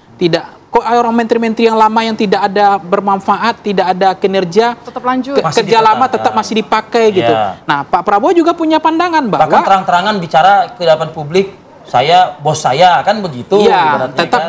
kok orang menteri-menteri yang lama yang tidak ada bermanfaat, tidak ada kinerja, tetap lanjut, kerja lama tetap masih dipakai gitu. Nah, Pak Prabowo juga punya pandangan bahwa bahkan terang-terangan bicara ke hadapan publik, bos saya kan begitu. Iya, tetap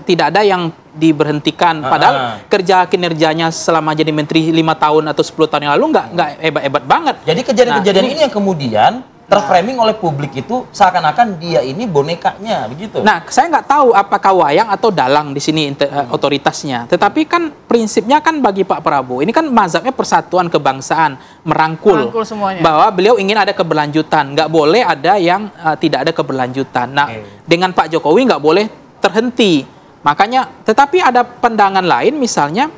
tidak ada yang diberhentikan. Padahal kerja kinerjanya selama jadi menteri 5 tahun atau 10 tahun yang lalu nggak hebat-hebat banget. Jadi kejadian-kejadian ini yang kemudian terframing oleh publik itu seakan-akan dia ini bonekanya, begitu. Nah, saya nggak tahu apakah wayang atau dalang di sini otoritasnya. Tetapi kan prinsipnya kan bagi Pak Prabowo, ini kan mazhabnya persatuan kebangsaan, merangkul semuanya. Bahwa beliau ingin ada keberlanjutan, nggak boleh ada yang tidak ada keberlanjutan. Nah, dengan Pak Jokowi nggak boleh terhenti. Makanya, tetapi ada pandangan lain, misalnya,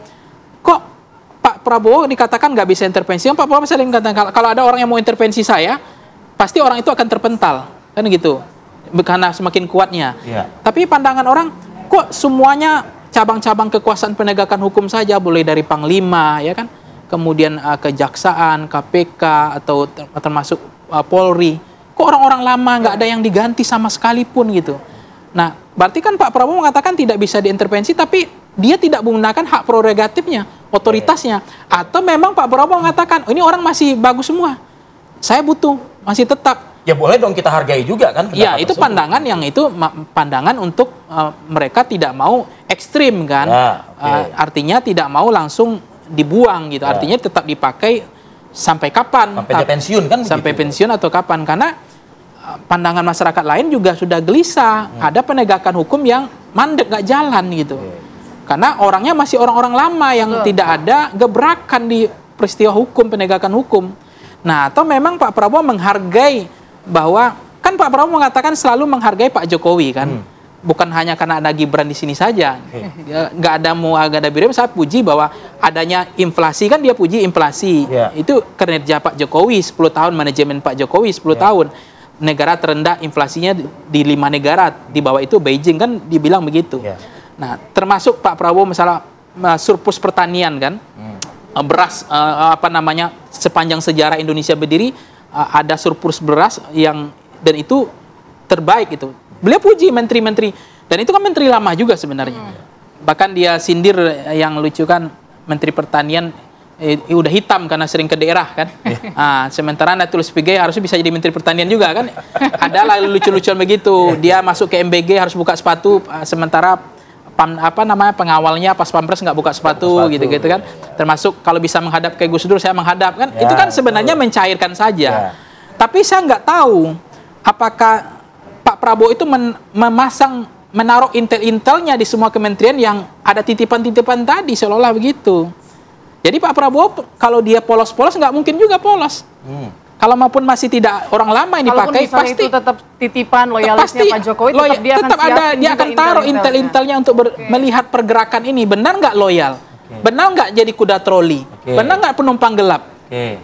kok Pak Prabowo dikatakan nggak bisa intervensi. Pak Prabowo sering katakan, kalau ada orang yang mau intervensi saya, pasti orang itu akan terpental, kan gitu, karena semakin kuatnya. Tapi pandangan orang, kok semuanya cabang-cabang kekuasaan penegakan hukum saja, boleh dari Panglima, ya kan, kemudian Kejaksaan, KPK, atau termasuk Polri, kok orang-orang lama nggak ada yang diganti sama sekalipun gitu. Nah, berarti kan Pak Prabowo mengatakan tidak bisa diintervensi, tapi dia tidak menggunakan hak prerogatifnya, otoritasnya, atau memang Pak Prabowo mengatakan, ini orang masih bagus semua, saya butuh, masih tetap. Ya boleh dong kita hargai juga kan. Ya, itu tersebut. Pandangan yang itu pandangan untuk mereka tidak mau ekstrim kan. Artinya tidak mau langsung dibuang gitu. Artinya tetap dipakai sampai kapan? Sampai dia pensiun kan? Sampai pensiun atau kapan? Karena pandangan masyarakat lain juga sudah gelisah. Ada penegakan hukum yang mandek, nggak jalan gitu. Karena orangnya masih orang-orang lama yang tidak ada gebrakan di peristiwa hukum, penegakan hukum. Nah, atau memang Pak Prabowo menghargai bahwa, kan Pak Prabowo mengatakan selalu menghargai Pak Jokowi kan, bukan hanya karena ada Gibran di sini saja. Nggak ada ada biru, saya puji bahwa adanya inflasi, kan dia puji inflasi. Itu kinerja Pak Jokowi 10 tahun, manajemen Pak Jokowi 10 tahun. Negara terendah inflasinya di 5 negara, di bawah itu Beijing kan dibilang begitu. Nah, termasuk Pak Prabowo misalnya surplus pertanian kan. Beras sepanjang sejarah Indonesia berdiri ada surplus beras dan itu terbaik itu. Beliau puji menteri-menteri, dan itu kan menteri lama juga sebenarnya. Bahkan dia sindir yang lucu kan, menteri pertanian udah hitam karena sering ke daerah kan. Sementara Natulus Pigai harusnya bisa jadi menteri pertanian juga kan. Ada lalu lucu-lucuan begitu. Dia masuk ke MBG harus buka sepatu, sementara pengawalnya pas pampres nggak buka sepatu gitu kan. Termasuk kalau bisa menghadap ke Gus Dur, saya menghadap kan. Itu kan sebenarnya mencairkan saja. Tapi saya nggak tahu apakah Pak Prabowo itu menaruh intel-intelnya di semua kementerian yang ada titipan-titipan tadi, seolah-olah begitu. Jadi Pak Prabowo kalau dia polos-polos nggak mungkin juga polos. Kalau maupun masih tidak orang lama yang dipakai, pasti itu tetap titipan loyalisnya Pak Jokowi, tetap dia akan taruh intel-intelnya untuk melihat pergerakan ini benar nggak loyal, benar nggak jadi kuda troli, benar nggak penumpang gelap.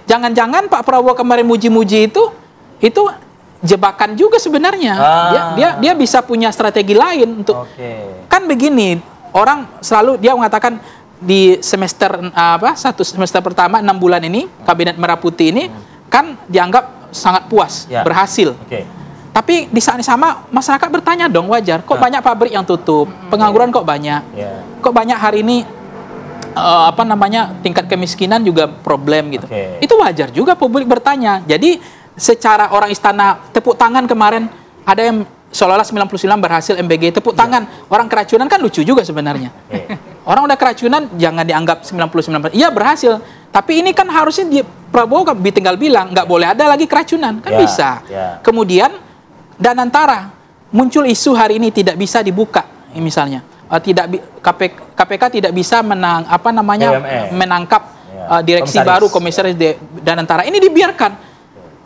Jangan-jangan Pak Prabowo kemarin muji-muji itu jebakan juga sebenarnya. Dia bisa punya strategi lain untuk kan begini, orang selalu dia mengatakan di semester semester pertama 6 bulan ini kabinet Merah Putih ini kan dianggap sangat puas, berhasil. Tapi di saat yang sama masyarakat bertanya dong, wajar, kok banyak pabrik yang tutup, pengangguran kok banyak, kok banyak hari ini tingkat kemiskinan juga problem gitu. Itu wajar juga publik bertanya. Jadi secara orang istana tepuk tangan kemarin, ada yang seolah-olah 99 berhasil MBG, tepuk tangan. Orang keracunan kan lucu juga sebenarnya. Orang udah keracunan jangan dianggap 99. Iya berhasil. Tapi ini kan harusnya Prabowo tinggal bilang nggak boleh ada lagi keracunan, kan bisa. Kemudian Danantara muncul isu hari ini tidak bisa dibuka, misalnya KPK tidak bisa menangkap direksi baru komisaris Danantara. Ini dibiarkan.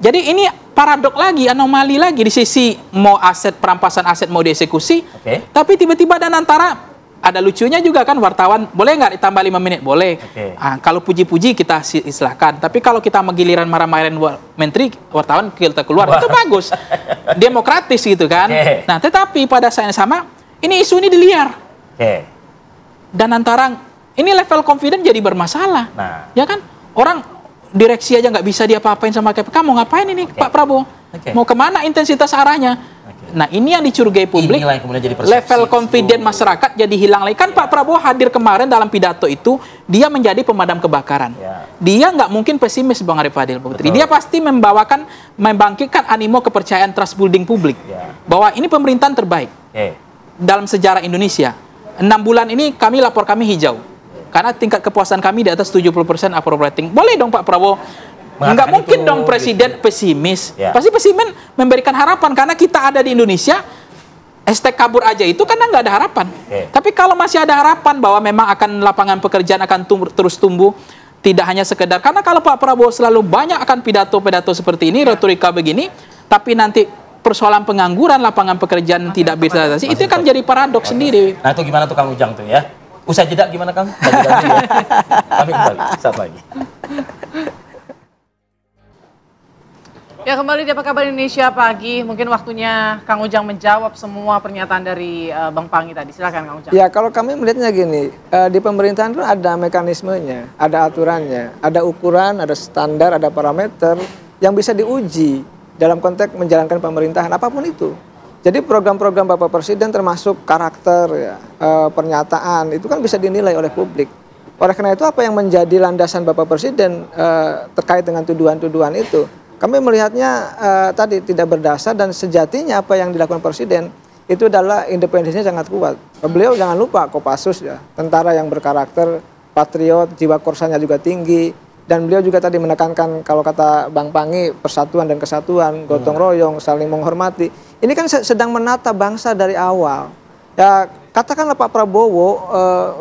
Jadi ini paradok lagi, anomali lagi di sisi mau aset perampasan aset mau dieksekusi, tapi tiba-tiba dan antara ada lucunya juga kan wartawan, boleh nggak ditambah 5 menit? Boleh. Kalau puji-puji kita istilahkan, tapi kalau kita menggiliran marah-marahin menteri, wartawan kita keluar, itu bagus, demokratis gitu kan. Nah, tetapi pada saat yang sama, ini isu ini diliar. Dan antara ini level confident jadi bermasalah, ya kan? Orang direksi aja nggak bisa diapa-apain sama KPK, kamu ngapain ini Pak Prabowo? Mau kemana intensitas arahnya? Nah, ini yang dicurigai publik, jadi level confident masyarakat jadi hilang lagi. Kan Pak Prabowo hadir kemarin dalam pidato itu, dia menjadi pemadam kebakaran. Dia nggak mungkin pesimis, Bang Arif Fadil Putri. Dia pasti membangkitkan animo kepercayaan trust building publik. Bahwa ini pemerintahan terbaik dalam sejarah Indonesia. 6 bulan ini kami hijau. Karena tingkat kepuasan kami di atas 70% approval rating. Boleh dong Pak Prabowo. Nggak mungkin dong presiden pesimis. Pasti pesimis memberikan harapan karena kita ada di Indonesia. Hashtag kabur aja itu karena nggak ada harapan. Tapi kalau masih ada harapan bahwa memang akan lapangan pekerjaan akan terus tumbuh, tidak hanya sekedar karena kalau Pak Prabowo selalu banyak akan pidato-pidato seperti ini, retorika begini, tapi nanti persoalan pengangguran, lapangan pekerjaan tidak bisa diatasi, itu kan jadi paradoks sendiri. Nah, itu gimana tuh Kang Ujang tuh ya? Usai jeda gimana Kang? Kami kembali saat lagi. Ya, kembali di Apa Kabar Indonesia Pagi. Mungkin waktunya Kang Ujang menjawab semua pernyataan dari Bang Panggi tadi. Silakan Kang Ujang. Ya, kalau kami melihatnya gini, di pemerintahan itu ada mekanismenya, ada aturannya, ada ukuran, ada standar, ada parameter yang bisa diuji dalam konteks menjalankan pemerintahan apapun itu. Jadi program-program Bapak Presiden termasuk karakter, ya, pernyataan itu kan bisa dinilai oleh publik. Oleh karena itu apa yang menjadi landasan Bapak Presiden terkait dengan tuduhan-tuduhan itu? Kami melihatnya tadi tidak berdasar dan sejatinya apa yang dilakukan Presiden itu adalah independensinya sangat kuat. Beliau jangan lupa Kopassus ya, tentara yang berkarakter, patriot, jiwa korsanya juga tinggi, dan beliau juga tadi menekankan kalau kata Bang Panggi persatuan dan kesatuan, gotong royong, saling menghormati. Ini kan sedang menata bangsa dari awal. Ya katakanlah Pak Prabowo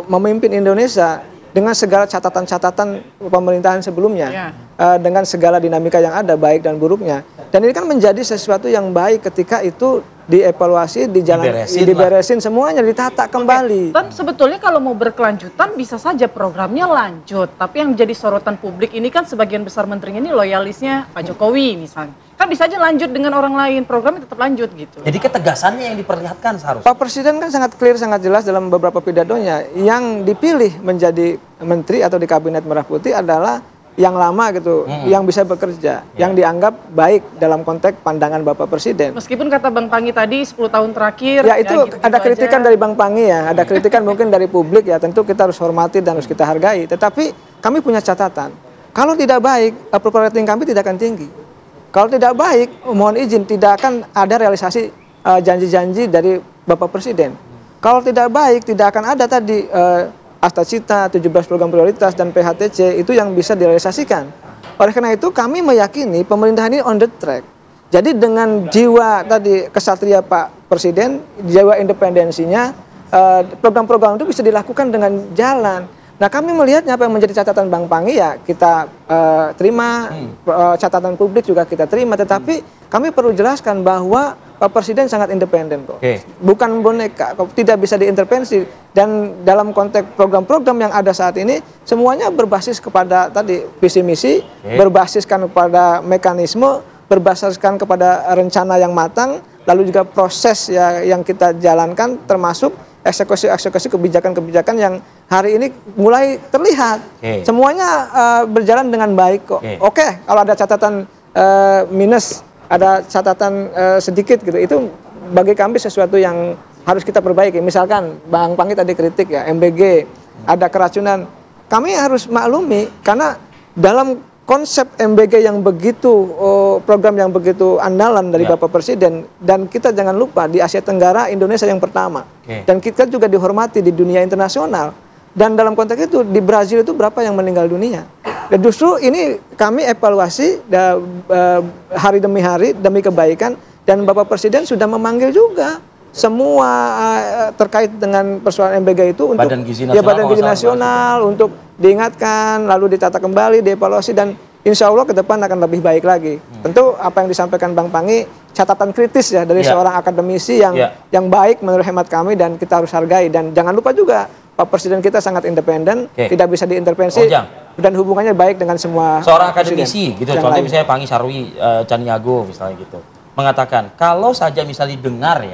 memimpin Indonesia dengan segala catatan-catatan pemerintahan sebelumnya, dengan segala dinamika yang ada, baik dan buruknya. Dan ini kan menjadi sesuatu yang baik ketika itu dievaluasi, diberesin semuanya, ditata kembali. Dan sebetulnya kalau mau berkelanjutan bisa saja programnya lanjut. Tapi yang menjadi sorotan publik ini kan sebagian besar menterinya ini loyalisnya Pak Jokowi misalnya. Kan bisa aja lanjut dengan orang lain, programnya tetap lanjut gitu. Jadi ketegasannya yang diperlihatkan seharusnya. Pak Presiden kan sangat clear, sangat jelas dalam beberapa pidatonya. Yang dipilih menjadi menteri atau di Kabinet Merah Putih adalah yang lama gitu, yang bisa bekerja, yang dianggap baik dalam konteks pandangan Bapak Presiden. Meskipun kata Bang Panggi tadi 10 tahun terakhir. Ya itu gitu ada kritikan aja dari Bang Panggi ya, ada kritikan mungkin dari publik ya, tentu kita harus hormati dan harus kita hargai. Tetapi kami punya catatan, kalau tidak baik, approval rating kami tidak akan tinggi. Kalau tidak baik, mohon izin, tidak akan ada realisasi janji-janji dari Bapak Presiden. Kalau tidak baik, tidak akan ada tadi Asta Cita, 17 program prioritas, dan PHTC itu yang bisa direalisasikan. Oleh karena itu kami meyakini pemerintahan ini on the track. Jadi dengan jiwa tadi kesatria Pak Presiden, jiwa independensinya, program-program itu bisa dilakukan dengan jalan. Nah kami melihatnya apa yang menjadi catatan Bang Panggi ya kita terima, catatan publik juga kita terima, tetapi kami perlu jelaskan bahwa Pak Presiden sangat independen kok, bukan boneka, tidak bisa diintervensi, dan dalam konteks program-program yang ada saat ini semuanya berbasis kepada tadi visi misi, berbasiskan kepada mekanisme, berbasiskan kepada rencana yang matang, lalu juga proses ya yang kita jalankan termasuk eksekusi kebijakan-kebijakan yang hari ini mulai terlihat. Semuanya berjalan dengan baik kok. Oke, kalau ada catatan minus, ada catatan sedikit gitu, itu bagi kami sesuatu yang harus kita perbaiki. Misalkan Bang Panggi tadi kritik ya, MBG, ada keracunan. Kami harus maklumi karena dalam konsep MBG yang begitu, program yang begitu andalan dari Bapak Presiden, dan kita jangan lupa di Asia Tenggara Indonesia yang pertama, dan kita juga dihormati di dunia internasional. Dan dalam konteks itu di Brazil itu berapa yang meninggal dunia? Dan justru ini kami evaluasi hari demi hari demi kebaikan, dan Bapak Presiden sudah memanggil juga semua terkait dengan persoalan MBG itu untuk Badan Gizi Nasional untuk diingatkan, lalu ditata kembali, dievaluasi, dan insya Allah ke depan akan lebih baik lagi. Tentu apa yang disampaikan Bang Pangi catatan kritis ya dari seorang akademisi yang baik menurut hemat kami dan kita harus hargai. Dan jangan lupa juga Pak Presiden kita sangat independen, tidak bisa diintervensi dan hubungannya baik dengan semua seorang akademisi gitu. Contohnya lain. misalnya Pangi Sarwi Caniago misalnya gitu. Mengatakan kalau saja misalnya didengar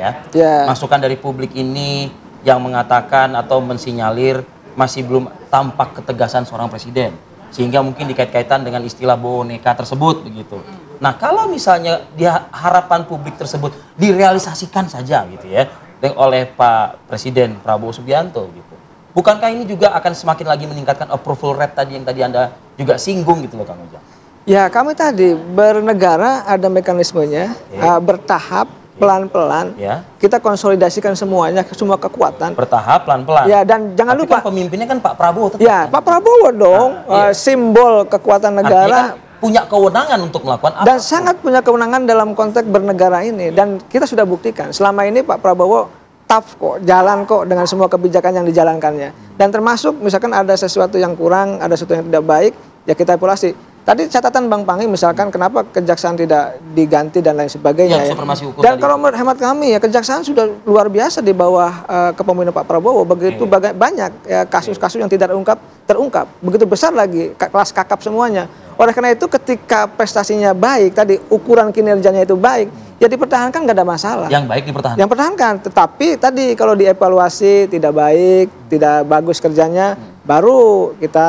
masukan dari publik ini yang mengatakan atau mensinyalir masih belum tampak ketegasan seorang presiden. Sehingga mungkin dikait-kaitan dengan istilah boneka tersebut begitu. Nah, kalau misalnya harapan publik tersebut direalisasikan saja gitu ya oleh Pak Presiden Prabowo Subianto gitu. Bukankah ini juga akan semakin lagi meningkatkan approval rate tadi yang tadi Anda juga singgung gitu loh Kang Ujang? Ya, kami tadi bernegara ada mekanismenya, bertahap, pelan-pelan, kita konsolidasikan semuanya, semua kekuatan. Bertahap, pelan-pelan. Ya, dan jangan lupa pemimpinnya kan Pak Prabowo tetap. Ya, Pak Prabowo dong, simbol kekuatan negara. Kan punya kewenangan untuk melakukan apa? Dan sangat punya kewenangan dalam konteks bernegara ini. Dan kita sudah buktikan, selama ini Pak Prabowo tough kok, jalan kok dengan semua kebijakan yang dijalankannya. Dan termasuk misalkan ada sesuatu yang kurang, ada sesuatu yang tidak baik, ya kita evaluasi. Tadi catatan Bang Pangi misalkan kenapa kejaksaan tidak diganti dan lain sebagainya. Dan kalau menurut hemat kami ya kejaksaan sudah luar biasa di bawah kepemimpinan Pak Prabowo. Begitu banyak kasus-kasus yang tidak terungkap. Begitu besar lagi kelas kakap semuanya. Oleh karena itu ketika prestasinya baik, tadi ukuran kinerjanya itu baik, ya dipertahankan nggak ada masalah. Yang baik dipertahankan. Yang pertahankan. Tetapi tadi kalau dievaluasi tidak baik, tidak bagus kerjanya, baru kita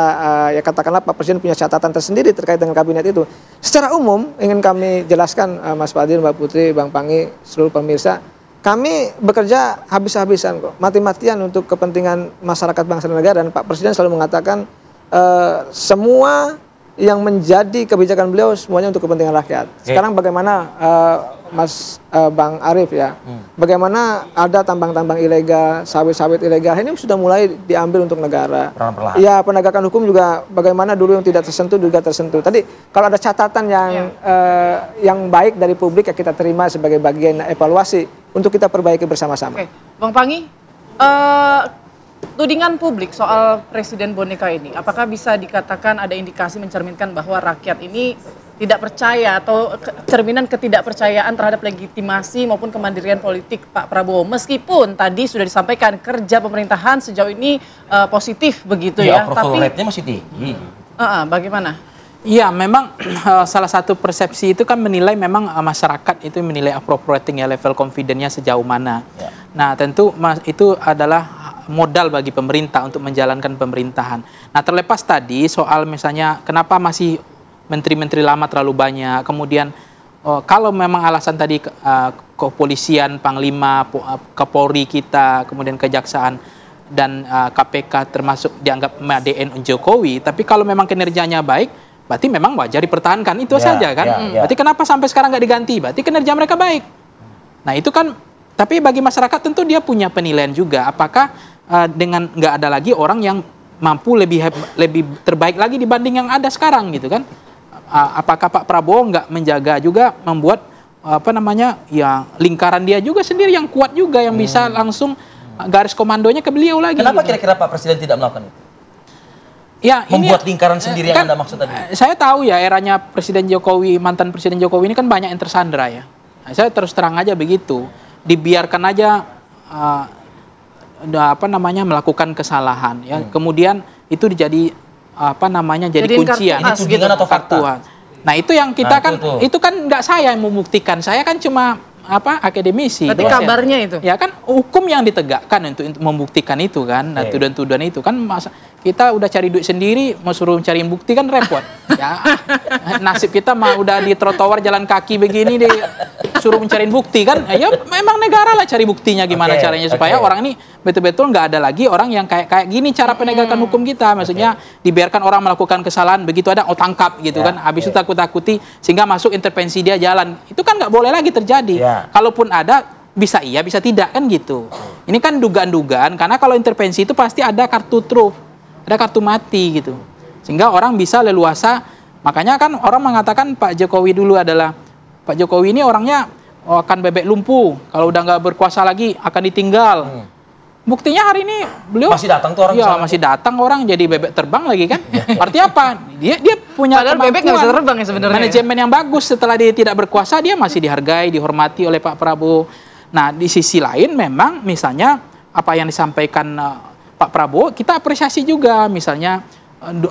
ya katakanlah Pak Presiden punya catatan tersendiri terkait dengan kabinet itu. Secara umum ingin kami jelaskan Mas Fadil, Mbak Putri, Bang Pangi, seluruh pemirsa, kami bekerja habis-habisan kok, mati-matian untuk kepentingan masyarakat bangsa dan negara. Dan Pak Presiden selalu mengatakan semua yang menjadi kebijakan beliau semuanya untuk kepentingan rakyat. Sekarang bagaimana Mas Bang Arief ya, bagaimana ada tambang-tambang ilegal, sawit-sawit ilegal, ini sudah mulai diambil untuk negara. Ya, penegakan hukum juga bagaimana dulu yang tidak tersentuh juga tersentuh. Tadi kalau ada catatan yang baik dari publik ya kita terima sebagai bagian evaluasi untuk kita perbaiki bersama-sama. Bang Pangi, tudingan publik soal Presiden boneka ini, apakah bisa dikatakan ada indikasi mencerminkan bahwa rakyat ini tidak percaya atau cerminan ketidakpercayaan terhadap legitimasi maupun kemandirian politik Pak Prabowo? Meskipun tadi sudah disampaikan kerja pemerintahan sejauh ini positif begitu ya, tapi rate-nya masih tinggi. Bagaimana? Iya, memang salah satu persepsi itu kan menilai memang masyarakat itu menilai appropriating ya level confidence-nya sejauh mana. Nah, tentu itu adalah modal bagi pemerintah untuk menjalankan pemerintahan. Nah, terlepas tadi soal misalnya kenapa masih menteri-menteri lama terlalu banyak, kemudian kalau memang alasan tadi kepolisian, Panglima, Kapolri kita, kemudian Kejaksaan dan KPK termasuk dianggap MDN Jokowi, tapi kalau memang kinerjanya baik, berarti memang wajar dipertahankan itu saja kan. Berarti kenapa sampai sekarang nggak diganti? Berarti kinerja mereka baik. Nah itu kan, tapi bagi masyarakat tentu dia punya penilaian juga. Apakah dengan nggak ada lagi orang yang mampu lebih terbaik lagi dibanding yang ada sekarang gitu kan? Apakah Pak Prabowo nggak menjaga juga membuat ya lingkaran dia juga sendiri yang kuat juga yang bisa langsung garis komandonya ke beliau lagi. Kenapa kira-kira Pak Presiden tidak melakukan itu? Ya, membuat lingkaran sendiri yang Anda maksud tadi. Saya tahu ya eranya Presiden Jokowi, mantan Presiden Jokowi ini kan banyak yang tersandra ya. Nah, saya terus terang aja begitu, dibiarkan aja melakukan kesalahan ya. Kemudian itu jadi jadi kuncian. Ini tudingan atau fakta? Nah, itu yang kita itu kan nggak saya yang membuktikan. Saya kan cuma akademisi. Berarti kabarnya itu. Ya kan hukum yang ditegakkan untuk membuktikan itu kan. Nah, tuduhan-tuduhan itu kan kita udah cari duit sendiri, mau suruh cariin bukti kan repot. Ya, nasib kita mah udah di trotoar jalan kaki begini disuruh mencariin bukti kan. Ya memang negara lah cari buktinya gimana caranya supaya orang ini betul-betul nggak ada lagi orang yang kayak gini cara penegakan hukum kita. Maksudnya dibiarkan orang melakukan kesalahan begitu ada tangkap gitu kan. Habis itu takut-takuti sehingga masuk intervensi dia jalan. Itu kan nggak boleh lagi terjadi. Kalaupun ada bisa iya bisa tidak kan gitu. Ini kan dugaan-dugaan karena kalau intervensi itu pasti ada kartu truf. Ada kartu mati gitu. Sehingga orang bisa leluasa. Makanya kan orang mengatakan Pak Jokowi dulu adalah Pak Jokowi ini orangnya akan bebek lumpuh. Kalau udah nggak berkuasa lagi akan ditinggal. Buktinya hari ini beliau masih datang tuh orang. Iya, masih datang orang jadi bebek terbang lagi kan. Artinya apa? Dia punya Padahal bebek nggak bisa terbang ya sebenarnya. Manajemen yang bagus, setelah dia tidak berkuasa dia masih dihargai, dihormati oleh Pak Prabowo. Nah, di sisi lain memang misalnya apa yang disampaikan Pak Prabowo kita apresiasi juga. Misalnya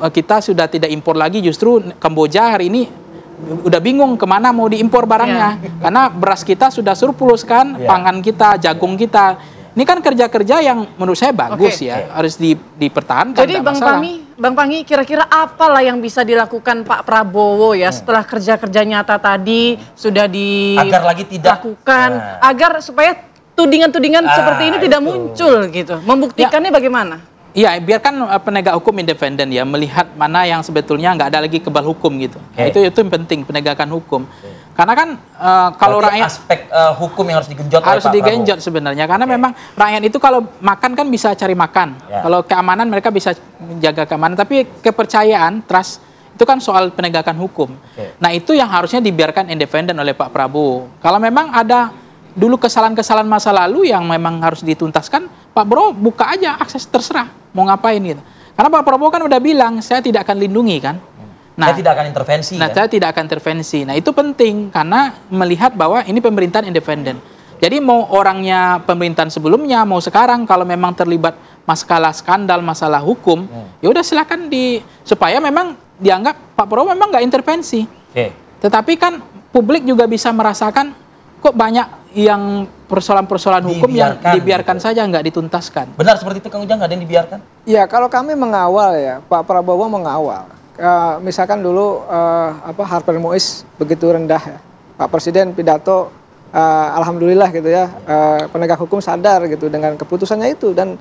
kita sudah tidak impor lagi, justru Kamboja hari ini udah bingung kemana mau diimpor barangnya. Karena beras kita sudah surplus kan, pangan kita, jagung kita. Ini kan kerja-kerja yang menurut saya bagus harus dipertahankan. Jadi Bang Panggi, kira-kira apalah yang bisa dilakukan Pak Prabowo ya setelah kerja-kerja nyata tadi sudah dilakukan agar supaya tudingan-tudingan seperti ini tidak muncul gitu. Membuktikannya bagaimana? Iya, biarkan penegak hukum independen ya melihat mana yang sebetulnya nggak ada lagi kebal hukum gitu. Itu yang penting, penegakan hukum. Karena kan kalau rakyat aspek hukum yang harus digenjot harus digenjot sebenarnya, karena memang rakyat itu kalau makan kan bisa cari makan, kalau keamanan mereka bisa menjaga keamanan, tapi kepercayaan, trust itu kan soal penegakan hukum. Nah itu yang harusnya dibiarkan independen oleh Pak Prabowo. Kalau memang ada dulu kesalahan-kesalahan masa lalu yang memang harus dituntaskan, Pak Prabowo buka aja akses, terserah mau ngapain gitu. Karena Pak Prabowo kan udah bilang saya tidak akan lindungi kan. Nah, saya tidak akan intervensi. Nah, saya tidak akan intervensi. Nah, itu penting karena melihat bahwa ini pemerintahan independen. Jadi mau orangnya pemerintahan sebelumnya, mau sekarang kalau memang terlibat masalah skandal, masalah hukum, ya udah silakan supaya memang dianggap Pak Prabowo memang nggak intervensi. Tetapi kan publik juga bisa merasakan kok banyak yang persoalan-persoalan hukum yang dibiarkan saja nggak dituntaskan. Benar seperti itu Kang Ujang, nggak ada yang dibiarkan? Ya kalau kami mengawal ya, Pak Prabowo mengawal. Misalkan dulu Harper Muiz begitu rendah ya, Pak Presiden pidato alhamdulillah gitu ya, penegak hukum sadar gitu dengan keputusannya itu dan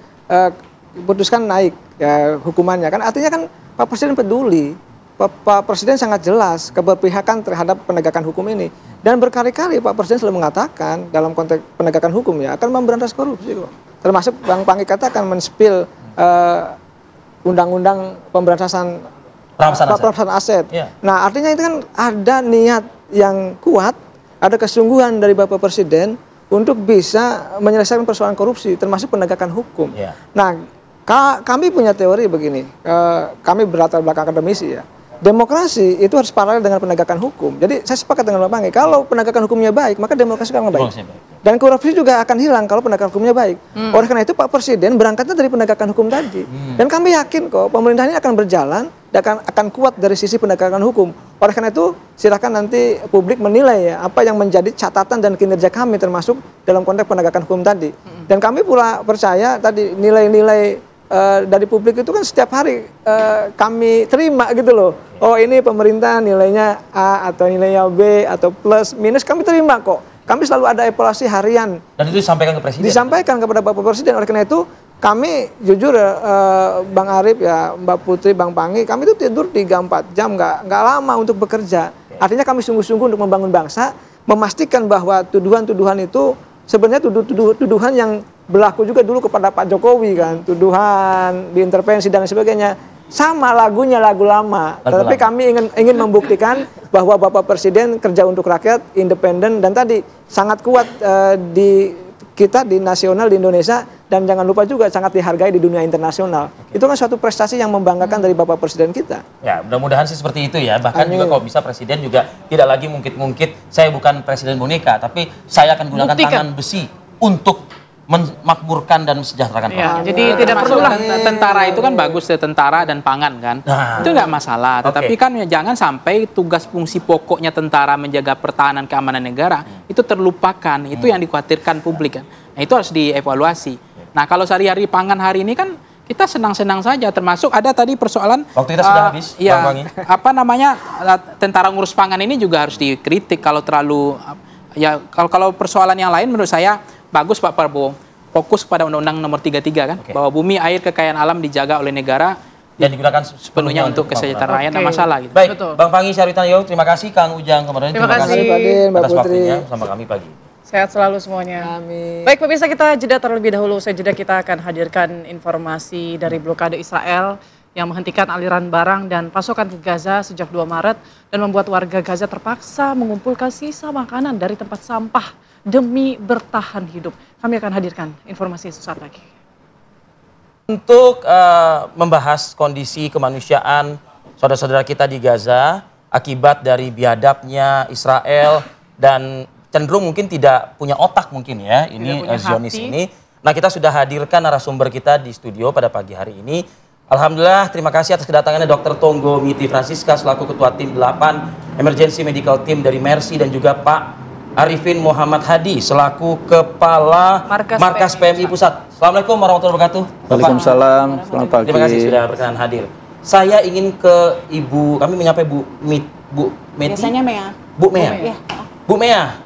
putuskan naik ya, hukumannya kan, artinya kan Pak Presiden peduli, Pak Presiden sangat jelas keberpihakan terhadap penegakan hukum ini dan berkali-kali Pak Presiden selalu mengatakan dalam konteks penegakan hukum ya akan memberantas korupsi kok, termasuk Bang Panggi katakan men-spill undang-undang pemberantasan perampasan aset. Nah artinya itu kan ada niat yang kuat, ada kesungguhan dari Bapak Presiden untuk bisa menyelesaikan persoalan korupsi, termasuk penegakan hukum. Nah kami punya teori begini, kami berlatar belakang akademisi ya. Demokrasi itu harus paralel dengan penegakan hukum. Jadi saya sepakat dengan Bapak Panggi, kalau penegakan hukumnya baik, maka demokrasi akan baik. Dan korupsi juga akan hilang kalau penegakan hukumnya baik. Oleh karena itu Pak Presiden berangkatnya dari penegakan hukum tadi. Dan kami yakin kok pemerintah ini akan berjalan dan akan kuat dari sisi penegakan hukum. Oleh karena itu silakan nanti publik menilai ya apa yang menjadi catatan dan kinerja kami termasuk dalam konteks penegakan hukum tadi. Dan kami pula percaya tadi nilai-nilai dari publik itu kan setiap hari kami terima gitu loh. Oh ini pemerintah nilainya A atau nilainya B atau plus minus kami terima kok. Kami selalu ada evaluasi harian. Dan itu disampaikan ke Presiden? Disampaikan kepada Bapak Presiden. Oleh karena itu kami jujur Bang Arif ya, Mbak Putri, Bang Panggi, kami itu tidur 3-4 jam nggak lama untuk bekerja. Artinya kami sungguh-sungguh untuk membangun bangsa, memastikan bahwa tuduhan-tuduhan itu sebenarnya tuduhan yang berlaku juga dulu kepada Pak Jokowi kan, tuduhan diintervensi dan sebagainya, sama lagunya lagu lama. Tetapi kami ingin membuktikan bahwa Bapak Presiden kerja untuk rakyat, independen dan tadi sangat kuat di kita di nasional di Indonesia dan jangan lupa juga sangat dihargai di dunia internasional. Itu kan suatu prestasi yang membanggakan dari Bapak Presiden kita. Ya mudah-mudahan sih seperti itu ya. Bahkan juga kalau bisa Presiden juga tidak lagi mungkit-mungkit saya bukan Presiden boneka, tapi saya akan gunakan tangan besi untuk memakmurkan dan mesejahterakan rakyat. Jadi tidak perlu tentara itu kan bagus ya, tentara dan pangan kan. Itu nggak masalah. Tetapi kan ya, jangan sampai tugas fungsi pokoknya tentara menjaga pertahanan keamanan negara itu terlupakan. Itu yang dikhawatirkan publik kan. Nah itu harus dievaluasi. Nah kalau sehari-hari pangan hari ini kan kita senang-senang saja, termasuk ada tadi persoalan waktu kita sudah habis ya, apa namanya tentara ngurus pangan ini juga harus dikritik kalau terlalu ya kalau persoalan yang lain menurut saya bagus Pak Prabowo fokus pada Undang-Undang Nomor 33 kan, bahwa bumi, air, kekayaan alam dijaga oleh negara dan digunakan sepenuhnya untuk kesejahteraan rakyat, tidak masalah gitu. Baik, Bang Panggi Syaritanyo, terima kasih. Kang Ujang kemarin, terima kasih atas waktunya sama kami pagi. Sehat selalu semuanya. Amin. Baik pemirsa, kita jeda terlebih dahulu. Usai jeda kita akan hadirkan informasi dari blokade Israel yang menghentikan aliran barang dan pasokan ke Gaza sejak 2 Maret dan membuat warga Gaza terpaksa mengumpulkan sisa makanan dari tempat sampah demi bertahan hidup. Kami akan hadirkan informasi sesaat lagi. Untuk membahas kondisi kemanusiaan saudara-saudara kita di Gaza akibat dari biadabnya Israel dan cenderung mungkin tidak punya otak mungkin ya ini Zionis ini. Nah, kita sudah hadirkan narasumber kita di studio pada pagi hari ini. Alhamdulillah, terima kasih atas kedatangannya Dr. Tonggo Miti Francisca selaku Ketua Tim 8 Emergency Medical Team dari Mercy dan juga Pak Arifin Muhammad Hadi selaku Kepala Markas PMI Pusat. Assalamualaikum warahmatullahi wabarakatuh. Waalaikumsalam. Selamat pagi. Terima kasih sudah berkenan hadir. Saya ingin ke Ibu, kami menyapa Bu Meti. Biasanya Mea. Bu Mea. Ya. Bu Mea,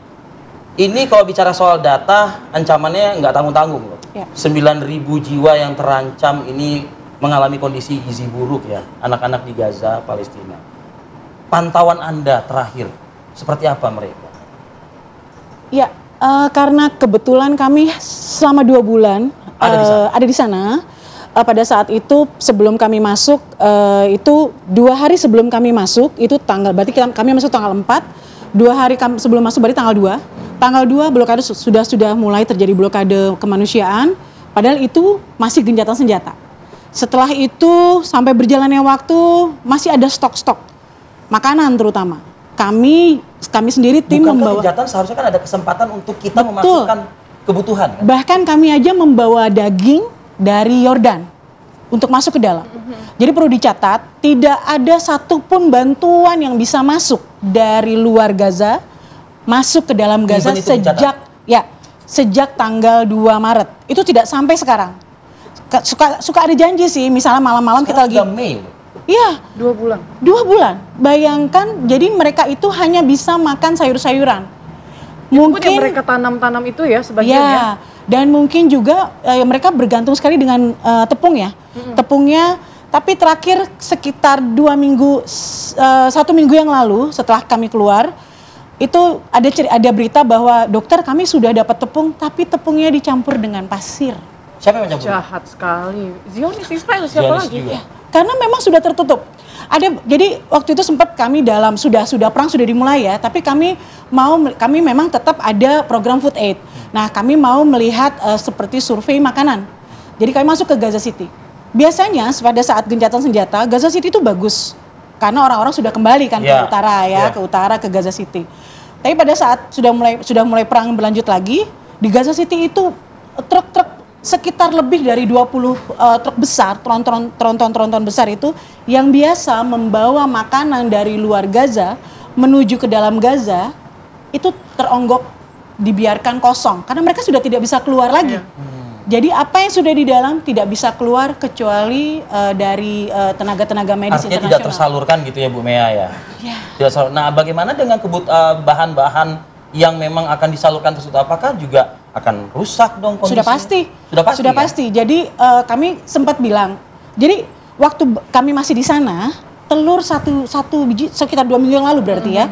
ini kalau bicara soal data, ancamannya nggak tanggung-tanggung loh. Ya. 9.000 jiwa yang terancam ini mengalami kondisi gizi buruk ya, anak-anak di Gaza, Palestina. Pantauan Anda terakhir, seperti apa mereka? Ya, karena kebetulan kami selama 2 bulan ada di sana. Pada saat itu sebelum kami masuk, itu 2 hari sebelum kami masuk, itu berarti kami masuk tanggal 4, 2 hari sebelum masuk berarti tanggal 2. Tanggal 2 blokade sudah mulai terjadi blokade kemanusiaan, padahal itu masih gencatan senjata. Setelah itu sampai berjalannya waktu masih ada stok-stok makanan terutama. Kami sendiri tim membawa. Bukan seharusnya kan ada kesempatan untuk kita memasukkan kebutuhan. Kan? Bahkan kami aja membawa daging dari Yordan untuk masuk ke dalam. Jadi perlu dicatat, tidak ada satupun bantuan yang bisa masuk dari luar Gaza masuk ke dalam Gaza sejak tanggal 2 Maret. Itu tidak sampai sekarang. Suka ada janji sih, misalnya malam-malam kita lagi. Mei. Iya. 2 bulan. 2 bulan. Bayangkan, jadi mereka itu hanya bisa makan sayur-sayuran. Mungkin yang mereka tanam-tanam itu ya sebagian ya. Dan mungkin juga mereka bergantung sekali dengan tepung ya. Tepungnya, tapi terakhir sekitar 1 minggu yang lalu setelah kami keluar, itu ada berita bahwa dokter kami sudah dapat tepung, tapi tepungnya dicampur dengan pasir. Siapa yang mencampur? Jahat sekali. Zionis Israel siapa lagi? Ya, karena memang sudah tertutup. Jadi waktu itu sempat kami sudah perang sudah dimulai ya, tapi kami memang tetap ada program food aid. Nah, kami mau melihat seperti survei makanan. Jadi kami masuk ke Gaza City. Biasanya pada saat gencatan senjata, Gaza City itu bagus karena orang-orang sudah kembali kan ke utara ya, ke utara ke Gaza City. Tapi pada saat sudah mulai perang berlanjut lagi, di Gaza City itu truk-truk sekitar lebih dari 20 truk besar, tronton besar itu yang biasa membawa makanan dari luar Gaza menuju ke dalam Gaza itu teronggok, dibiarkan kosong karena mereka sudah tidak bisa keluar lagi. Jadi apa yang sudah di dalam tidak bisa keluar kecuali dari tenaga-tenaga medis internasional. Artinya tidak tersalurkan gitu ya Bu Mea ya? Ya. Nah, bagaimana dengan bahan-bahan yang memang akan disalurkan tersebut? Apakah juga akan rusak dong kondisinya? Sudah pasti. Jadi kami sempat bilang, jadi waktu kami masih di sana, telur satu biji sekitar 2 minggu yang lalu berarti ya,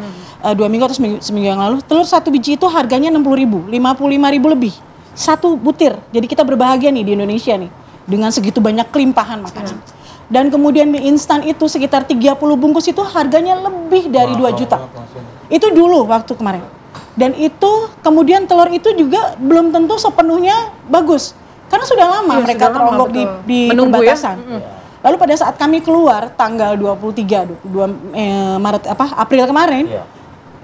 2 minggu atau seminggu yang lalu, telur 1 biji itu harganya 60.000, 55.000 lebih. 1 butir. Jadi kita berbahagia nih di Indonesia nih dengan segitu banyak kelimpahan makanan. Dan kemudian mie instan itu sekitar 30 bungkus itu harganya lebih dari 2 juta. Itu dulu waktu kemarin. Dan itu kemudian telur itu juga belum tentu sepenuhnya bagus karena sudah lama mereka teronggok di perbatasan. Lalu pada saat kami keluar tanggal 23 April kemarin,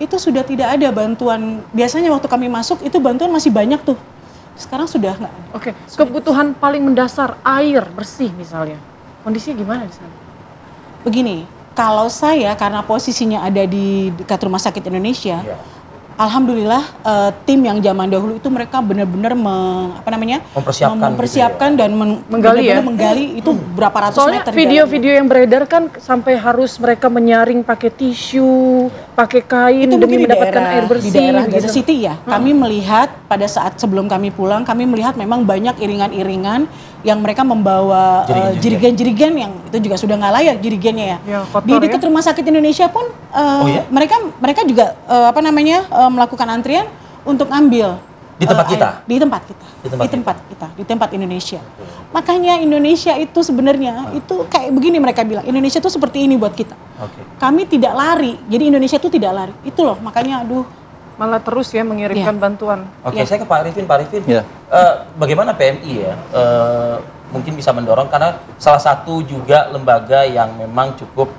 itu sudah tidak ada bantuan. Biasanya waktu kami masuk itu bantuan masih banyak tuh. Sekarang sudah nggak ada. Oke, kebutuhan paling mendasar air bersih misalnya. Kondisinya gimana di sana? Begini, kalau saya karena posisinya ada di dekat Rumah Sakit Indonesia, alhamdulillah tim yang zaman dahulu itu mereka benar-benar mempersiapkan dan menggali itu berapa ratus meter. Soalnya video-video yang beredar kan sampai harus mereka menyaring pakai tisu, pakai kain itu demi mendapatkan air bersih. Di daerah Gaza City ya, kami melihat pada saat sebelum kami pulang, kami melihat memang banyak iringan-iringan yang mereka membawa jirigen-jirigen yang itu juga sudah nggak layak jirigennya ya. Di dekat Rumah Sakit Indonesia pun mereka juga melakukan antrian untuk ambil di tempat kita. Di tempat Indonesia. Makanya Indonesia itu sebenarnya itu kayak begini mereka bilang, Indonesia itu seperti ini buat kita. Kami tidak lari. Jadi Indonesia itu tidak lari. Itu loh makanya malah terus ya mengirimkan bantuan. Saya ke Pak Arifin. Bagaimana PMI ya mungkin bisa mendorong karena salah satu juga lembaga yang memang cukup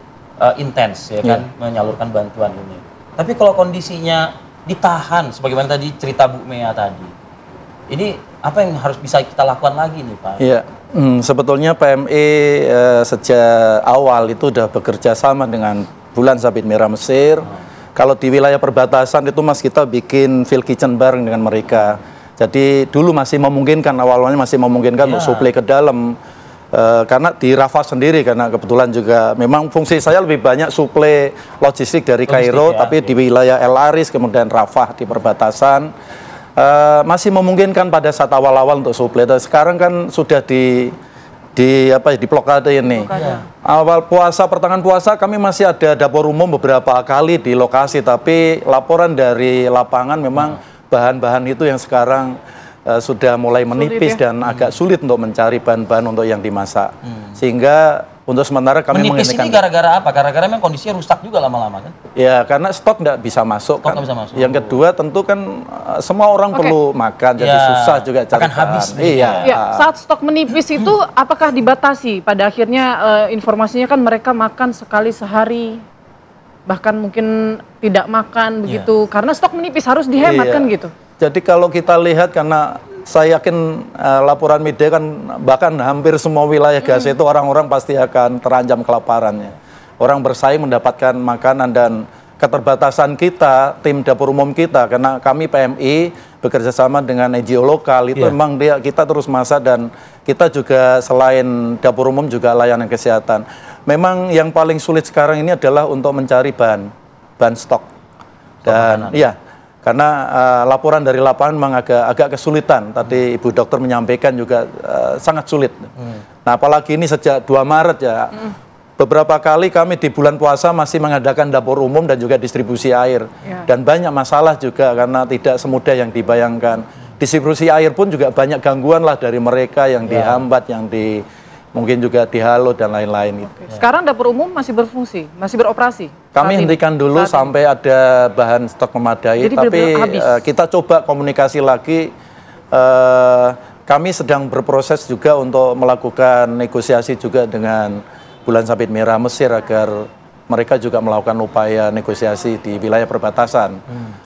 intens ya kan menyalurkan bantuan ini. Tapi kalau kondisinya ditahan sebagaimana tadi cerita Bu Mea tadi, ini apa yang harus bisa kita lakukan lagi nih Pak? Iya, sebetulnya PMI sejak awal itu sudah bekerja sama dengan Bulan Sabit Merah Mesir. Kalau di wilayah perbatasan itu Mas kita bikin field kitchen bareng dengan mereka. Jadi dulu masih memungkinkan, awalnya masih memungkinkan untuk suplai ke dalam. Karena di Rafah sendiri, karena kebetulan juga memang fungsi saya lebih banyak suplai logistik dari Kairo, tapi di wilayah El Aris, kemudian Rafah di perbatasan, masih memungkinkan pada saat awal-awal untuk suplai. Dan sekarang kan sudah di blokade ini. Awal puasa, pertengahan puasa kami masih ada dapur umum beberapa kali di lokasi, tapi laporan dari lapangan memang bahan-bahan itu yang sekarang sudah mulai menipis dan agak sulit untuk mencari bahan-bahan untuk yang dimasak. Sehingga untuk sementara kami menipis ini gara-gara apa? Gara-gara memang kondisinya rusak juga lama-lama kan? Ya, karena stok nggak bisa masuk. Kan. Yang kedua tentu kan semua orang perlu makan, jadi susah juga cari bahan. Habis. Ya, saat stok menipis itu apakah dibatasi? Pada akhirnya informasinya kan mereka makan sekali sehari, bahkan mungkin tidak makan begitu, karena stok menipis harus dihemat kan gitu. Jadi kalau kita lihat, karena saya yakin laporan media kan bahkan hampir semua wilayah Gaza itu orang-orang pasti akan terancam kelaparannya. Orang bersaing mendapatkan makanan dan keterbatasan kita, tim dapur umum kita, karena kami PMI bekerja sama dengan NGO lokal, itu memang kita terus masak dan kita juga selain dapur umum juga layanan kesehatan. Memang yang paling sulit sekarang ini adalah untuk mencari bahan stok. Dan karena laporan dari lapangan memang agak kesulitan. Tadi Ibu Dokter menyampaikan juga sangat sulit. Nah, apalagi ini sejak 2 Maret ya, beberapa kali kami di bulan puasa masih mengadakan dapur umum dan juga distribusi air. Dan banyak masalah juga karena tidak semudah yang dibayangkan. Distribusi air pun juga banyak gangguan lah dari mereka yang dihambat, yang mungkin juga dihalau dan lain-lain. Sekarang dapur umum masih berfungsi, masih beroperasi? Kami hentikan dulu sampai ada bahan stok memadai. Jadi tapi kita coba komunikasi lagi. Kami sedang berproses juga untuk melakukan negosiasi juga dengan Bulan Sabit Merah Mesir agar mereka juga melakukan upaya negosiasi di wilayah perbatasan.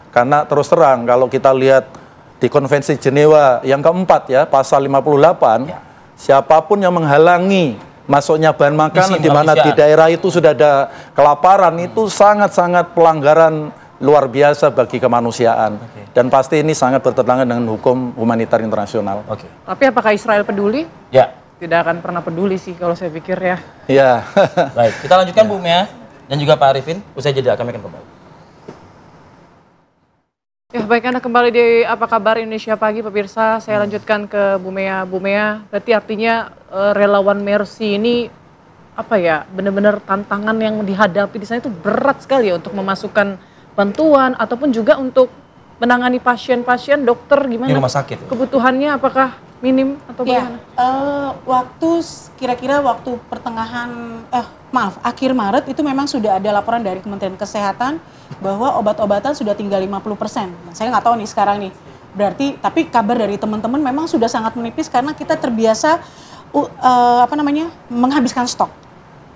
Karena terus terang kalau kita lihat di Konvensi Jenewa yang keempat ya, pasal 58, siapapun yang menghalangi masuknya bahan makanan di mana di daerah itu sudah ada kelaparan, itu sangat-sangat pelanggaran luar biasa bagi kemanusiaan. Dan pasti ini sangat bertentangan dengan hukum humanitar internasional. Tapi apakah Israel peduli? Tidak akan pernah peduli sih kalau saya pikir ya. Baik, kita lanjutkan Bu Mea dan juga Pak Arifin. Usai jeda kami akan kembali. Ya, baik, Anda kembali di Apa Kabar Indonesia Pagi, pemirsa. Saya lanjutkan ke Bu Mea. Bu Mea, berarti artinya relawan Mercy ini apa ya, benar-benar tantangan yang dihadapi di sana itu berat sekali ya untuk memasukkan bantuan ataupun juga untuk menangani pasien-pasien. Dokter gimana? Di rumah sakit. Kebutuhannya apakah minim atau bagaimana? Kira-kira waktu akhir Maret itu memang sudah ada laporan dari Kementerian Kesehatan bahwa obat-obatan sudah tinggal 50%. Nah, saya nggak tahu nih sekarang nih. Berarti, tapi kabar dari teman-teman memang sudah sangat menipis karena kita terbiasa menghabiskan stok.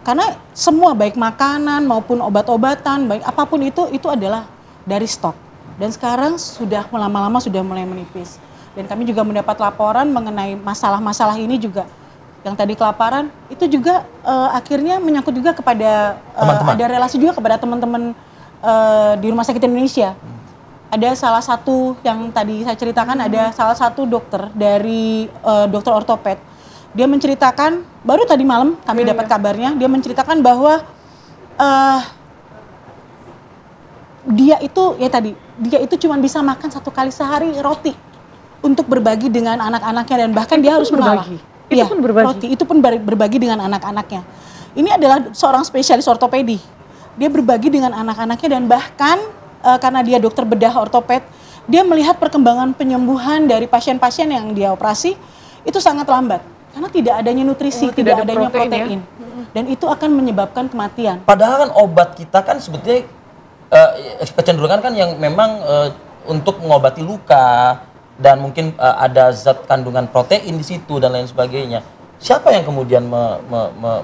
Karena semua baik makanan maupun obat-obatan, baik apapun itu adalah dari stok. Dan sekarang sudah lama-lama sudah mulai menipis. Dan kami juga mendapat laporan mengenai masalah-masalah ini juga. Yang tadi kelaparan itu juga akhirnya menyangkut juga kepada ada relasi juga kepada teman-teman di Rumah Sakit Indonesia. Ada salah satu yang tadi saya ceritakan, ada salah satu dokter dari dokter ortoped. Dia menceritakan, baru tadi malam kami dapat kabarnya, dia menceritakan bahwa dia itu cuma bisa makan 1 kali sehari roti untuk berbagi dengan anak-anaknya, dan bahkan dia harus mengalah. Itu pun berbagi. Roti itu pun berbagi dengan anak-anaknya. Ini adalah seorang spesialis ortopedi. Dia berbagi dengan anak-anaknya dan bahkan karena dia dokter bedah ortoped, dia melihat perkembangan penyembuhan dari pasien-pasien yang dia operasi itu sangat lambat karena tidak adanya nutrisi, tidak adanya protein. Dan itu akan menyebabkan kematian. Padahal kan obat kita kan sebetulnya kecenderungan kan yang memang untuk mengobati luka dan mungkin ada zat kandungan protein di situ dan lain sebagainya. Siapa yang kemudian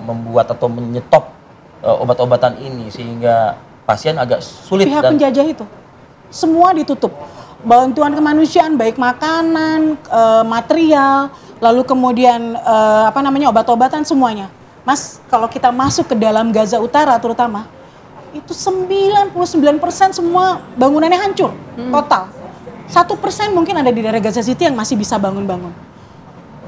membuat atau menyetop obat-obatan ini sehingga pasien agak sulit Pihak dan penjajah itu semua ditutup. Bantuan kemanusiaan baik makanan, material, lalu kemudian obat-obatan semuanya. Mas, kalau kita masuk ke dalam Gaza Utara terutama, itu 99% semua bangunannya hancur total. 1% mungkin ada di daerah Gaza City yang masih bisa bangun-bangun.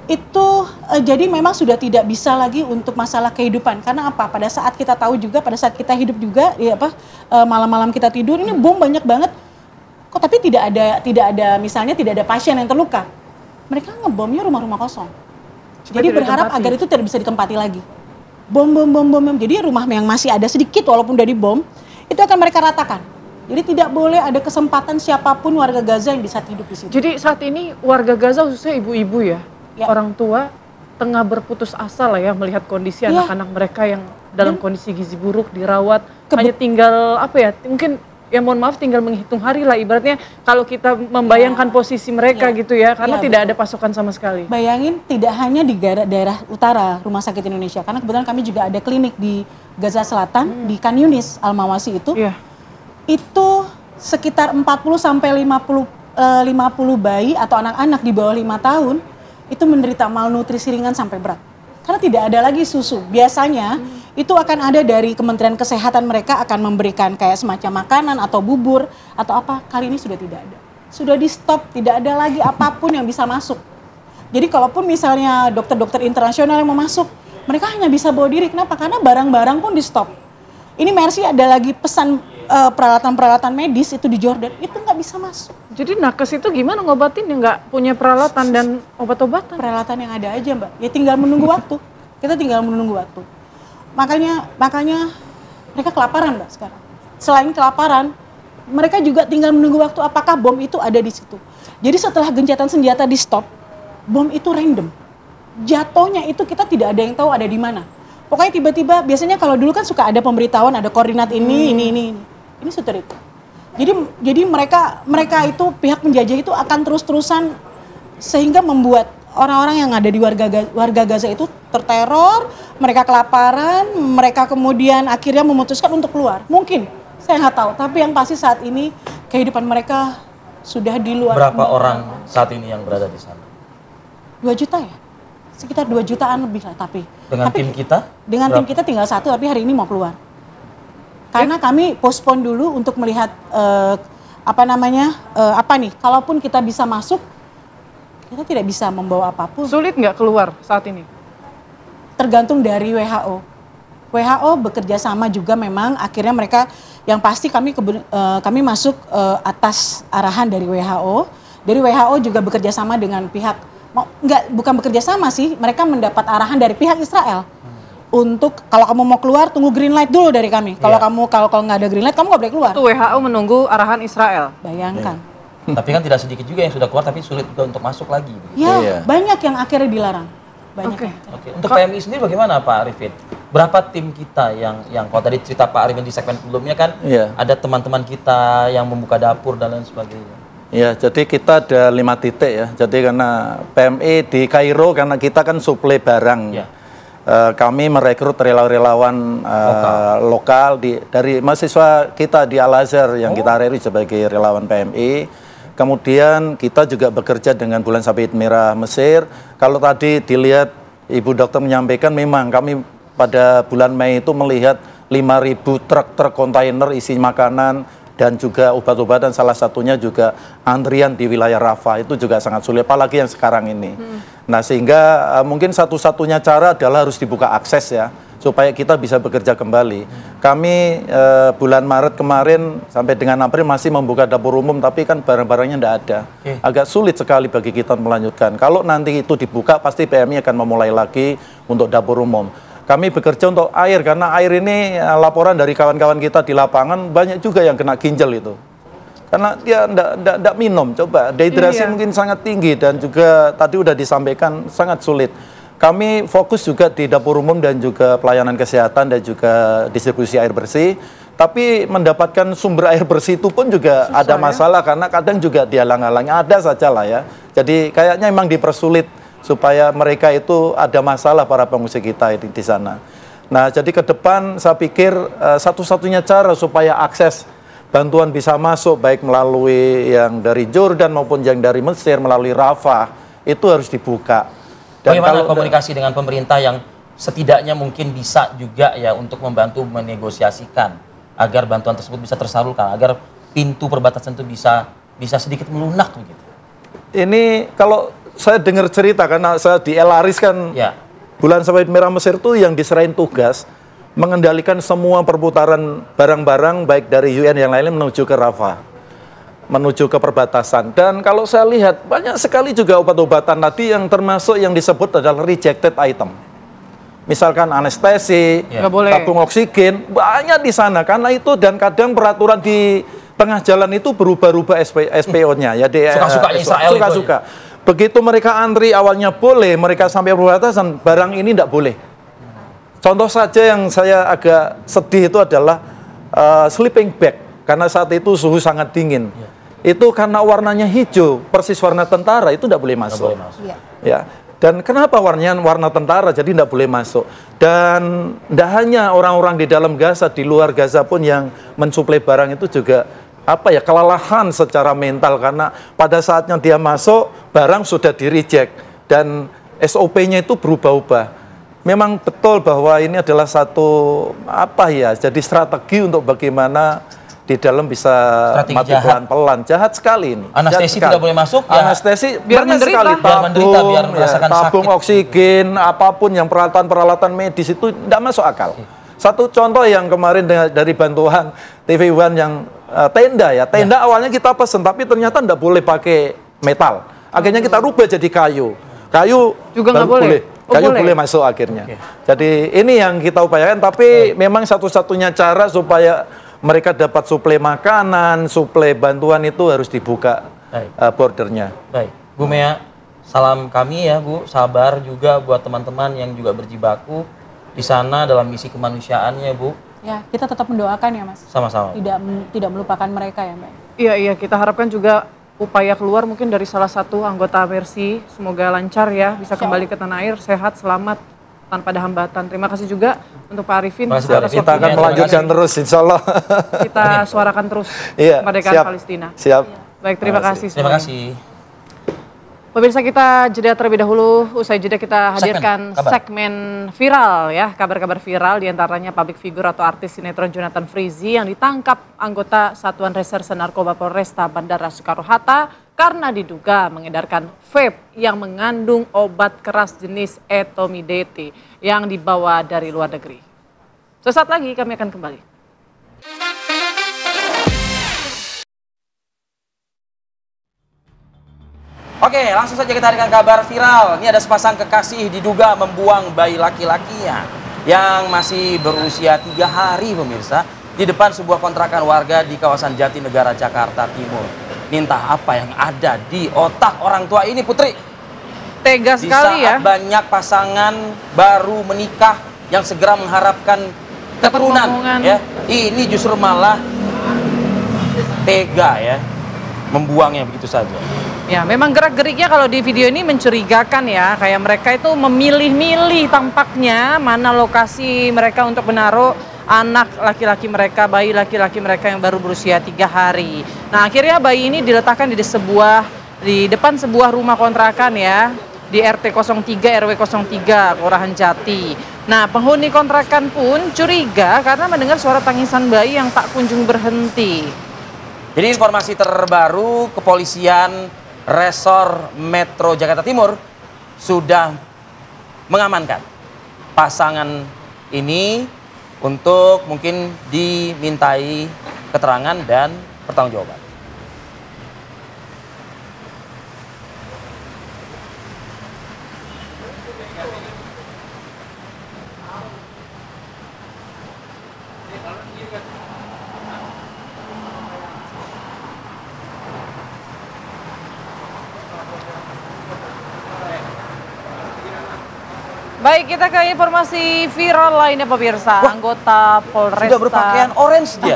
Itu jadi memang sudah tidak bisa lagi untuk masalah kehidupan. Karena apa? Pada saat kita tahu juga, pada saat kita hidup juga, malam-malam kita tidur, ini bom banyak banget. Kok tapi tidak ada misalnya tidak ada pasien yang terluka. Mereka ngebomnya rumah-rumah kosong. Jadi berharap agar itu tidak bisa ditempati lagi. Bom. Jadi rumah yang masih ada sedikit walaupun udah dibom, itu akan mereka ratakan. Jadi tidak boleh ada kesempatan siapapun warga Gaza yang bisa hidup di situ. Jadi saat ini warga Gaza khususnya ibu-ibu ya, orang tua tengah berputus asa lah ya melihat kondisi anak-anak mereka yang dalam kondisi gizi buruk, dirawat, hanya tinggal mungkin ya mohon maaf tinggal menghitung hari lah ibaratnya kalau kita membayangkan posisi mereka gitu ya, karena tidak ada pasokan sama sekali. Bayangin tidak hanya di daerah utara Rumah Sakit Indonesia, karena kebetulan kami juga ada klinik di Gaza Selatan, di Khan Yunis, Al-Mawasi itu. Itu sekitar 40 sampai 50 bayi atau anak-anak di bawah 5 tahun itu menderita malnutrisi ringan sampai berat. Karena tidak ada lagi susu. Biasanya itu akan ada dari Kementerian Kesehatan, mereka akan memberikan kayak semacam makanan atau bubur atau apa. Kali ini sudah tidak ada. Sudah di stop, tidak ada lagi apapun yang bisa masuk. Jadi kalaupun misalnya dokter-dokter internasional yang mau masuk, mereka hanya bisa bawa diri. Kenapa? Karena barang-barang pun di stop. Ini Mercy ada lagi pesan peralatan-peralatan medis itu di Jordan, itu nggak bisa masuk. Jadi nakes itu gimana ngobatin yang nggak punya peralatan dan obat-obatan? Peralatan yang ada aja Mbak, ya tinggal menunggu waktu. Kita tinggal menunggu waktu. Makanya mereka kelaparan Mbak sekarang. Selain kelaparan, mereka juga tinggal menunggu waktu apakah bom itu ada di situ. Jadi setelah gencatan senjata di stop, bom itu random. Jatuhnya itu kita tidak ada yang tahu ada di mana. Pokoknya tiba-tiba, biasanya kalau dulu kan suka ada pemberitahuan, ada koordinat ini. Ini sudah itu. Jadi mereka itu pihak penjajah itu akan terus-terusan sehingga membuat orang-orang yang ada di warga Gaza itu terteror, mereka kelaparan, mereka kemudian akhirnya memutuskan untuk keluar. Mungkin, saya nggak tahu. Tapi yang pasti saat ini kehidupan mereka sudah di luar. Berapa orang saat ini yang berada di sana? 2 juta ya? Sekitar 2 jutaan lebih lah tapi. Dengan tim kita? Dengan tim kita tinggal 1 tapi hari ini mau keluar. Karena kami postpone dulu untuk melihat kalaupun kita bisa masuk, kita tidak bisa membawa apapun. Sulit nggak keluar saat ini? Tergantung dari WHO. WHO bekerja sama juga memang, akhirnya mereka, yang pasti kami masuk atas arahan dari WHO. Dari WHO juga bekerja sama dengan pihak, bukan bekerja sama sih, mereka mendapat arahan dari pihak Israel. Untuk kalau kamu mau keluar tunggu green light dulu dari kami. Kalau nggak ada green light kamu nggak boleh keluar. Itu WHO menunggu arahan Israel. Bayangkan. Tapi kan tidak sedikit juga yang sudah keluar tapi sulit juga untuk masuk lagi. Ya, banyak yang akhirnya dilarang. Oke. Untuk PMI sendiri bagaimana Pak Arifin? Berapa tim kita yang kalau tadi cerita Pak Arifin di segmen sebelumnya kan ada teman-teman kita yang membuka dapur dan lain sebagainya. Ya, jadi kita ada 5 titik ya. Jadi karena PMI di Kairo karena kita kan suplai barang. Kami merekrut relawan lokal dari mahasiswa kita di Al-Azhar yang kita rekrut sebagai relawan PMI. Kemudian kita juga bekerja dengan Bulan Sabit Merah Mesir. Kalau tadi dilihat Ibu Dokter menyampaikan memang kami pada bulan Mei itu melihat 5.000 truk kontainer isi makanan dan juga obat-obatan, salah satunya juga antrian di wilayah Rafah itu juga sangat sulit, apalagi yang sekarang ini. Nah sehingga mungkin satu-satunya cara adalah harus dibuka akses ya, supaya kita bisa bekerja kembali. Kami bulan Maret kemarin sampai dengan April masih membuka dapur umum, tapi kan barang-barangnya tidak ada. Agak sulit sekali bagi kita melanjutkan. Kalau nanti itu dibuka, pasti PMI akan memulai lagi untuk dapur umum. Kami bekerja untuk air, karena air ini laporan dari kawan-kawan kita di lapangan banyak juga yang kena ginjal itu. Karena dia tidak minum, coba dehidrasi mungkin sangat tinggi dan juga tadi udah disampaikan sangat sulit. Kami fokus juga di dapur umum dan juga pelayanan kesehatan dan juga distribusi air bersih. Tapi mendapatkan sumber air bersih itu pun juga susah, ada masalah karena kadang juga dihalang-halangi, ada saja lah ya. Jadi kayaknya memang dipersulit supaya mereka itu ada masalah para pengungsi kita di sana. Nah, jadi ke depan saya pikir satu-satunya cara supaya akses bantuan bisa masuk baik melalui yang dari Jordan maupun yang dari Mesir melalui Rafah itu harus dibuka. Dan bagaimana komunikasi dengan pemerintah yang setidaknya mungkin bisa juga ya untuk membantu menegosiasikan agar bantuan tersebut bisa tersalurkan, agar pintu perbatasan itu bisa sedikit melunak begitu? Ini kalau saya dengar cerita karena saya di El Aris kan Bulan Sabit Merah Mesir itu yang diserahin tugas mengendalikan semua perputaran barang-barang baik dari UN yang lainnya menuju ke Rafah, menuju ke perbatasan. Dan kalau saya lihat banyak sekali juga obat-obatan tadi yang termasuk yang disebut adalah rejected item. Misalkan anestesi, tabung oksigen, banyak di sana karena itu, dan kadang peraturan di tengah jalan itu berubah-ubah SPO-nya ya, suka-sukanya Israel suka-suka. Begitu mereka antri awalnya boleh, mereka sampai perbatasan barang ini tidak boleh. Contoh saja yang saya agak sedih itu adalah sleeping bag, karena saat itu suhu sangat dingin. Itu karena warnanya hijau, persis warna tentara, itu tidak boleh masuk. Ya. Dan kenapa warna tentara jadi tidak boleh masuk? Dan tidak hanya orang-orang di dalam Gaza, di luar Gaza pun yang mensuplai barang itu juga kelelahan secara mental, karena pada saatnya dia masuk barang sudah di-reject dan SOP-nya itu berubah-ubah. Memang betul bahwa ini adalah satu jadi strategi untuk bagaimana di dalam bisa mati pelan-pelan. Jahat sekali ini. Anestesi tidak boleh masuk. Anestesi biar banyak sekali, biar merasakan tabung sakit. oksigen, apapun yang peralatan medis itu tidak masuk akal. Satu contoh yang kemarin dari bantuan TV One yang tenda tenda awalnya kita pesen tapi ternyata tidak boleh pakai metal. Akhirnya kita rubah jadi kayu. Kayu juga nggak boleh. Kayu boleh masuk akhirnya. Jadi ini yang kita upayakan, tapi memang satu-satunya cara supaya mereka dapat suplai makanan, suplai bantuan itu harus dibuka bordernya. Baik, Bu Mea, salam kami ya Bu, sabar juga buat teman-teman yang juga berjibaku di sana dalam misi kemanusiaannya Bu. Ya, kita tetap mendoakan ya Mas. Sama-sama. Tidak melupakan mereka ya Mbak. Iya, kita harapkan juga upaya keluar mungkin dari salah satu anggota Mercy, semoga lancar ya, bisa kembali ke tanah air, sehat, selamat, tanpa ada hambatan. Terima kasih juga untuk Pak Arifin. Kita akan melanjutkan terus, insya Allah. Kita suarakan terus kemerdekaan Palestina. Siap. Baik, terima kasih. Terima kasih. Pemirsa, kita jeda terlebih dahulu. Usai jeda kita hadirkan segmen viral ya, kabar-kabar viral, diantaranya public figure atau artis sinetron Jonathan Frizzy yang ditangkap anggota Satuan Reserse Narkoba Polresta Bandara Soekarno-Hatta karena diduga mengedarkan vape yang mengandung obat keras jenis etomidate yang dibawa dari luar negeri. Sesaat lagi kami akan kembali. Oke, langsung saja kita hadirkan kabar viral. Ini ada sepasang kekasih diduga membuang bayi laki-lakinya yang masih berusia 3 hari pemirsa di depan sebuah kontrakan warga di kawasan Jatinegara, Jakarta Timur. Entah apa yang ada di otak orang tua ini, Putri. Tega sekali ya. Di saat banyak pasangan baru menikah yang segera mengharapkan keturunan ya. Ini justru malah tega ya, membuangnya begitu saja. Ya, memang gerak-geriknya kalau di video ini mencurigakan ya. Kayak mereka itu memilih-milih tampaknya mana lokasi mereka untuk menaruh anak laki-laki mereka, bayi laki-laki mereka yang baru berusia 3 hari. Nah, akhirnya bayi ini diletakkan di depan sebuah rumah kontrakan ya, di RT 03 RW 03 Kelurahan Jati. Nah, penghuni kontrakan pun curiga karena mendengar suara tangisan bayi yang tak kunjung berhenti. Jadi informasi terbaru, kepolisian Resor Metro Jakarta Timur sudah mengamankan pasangan ini untuk mungkin dimintai keterangan dan pertanggungjawaban. Baik, kita ke informasi viral lainnya pemirsa. Anggota Polresta sudah berpakaian orange dia.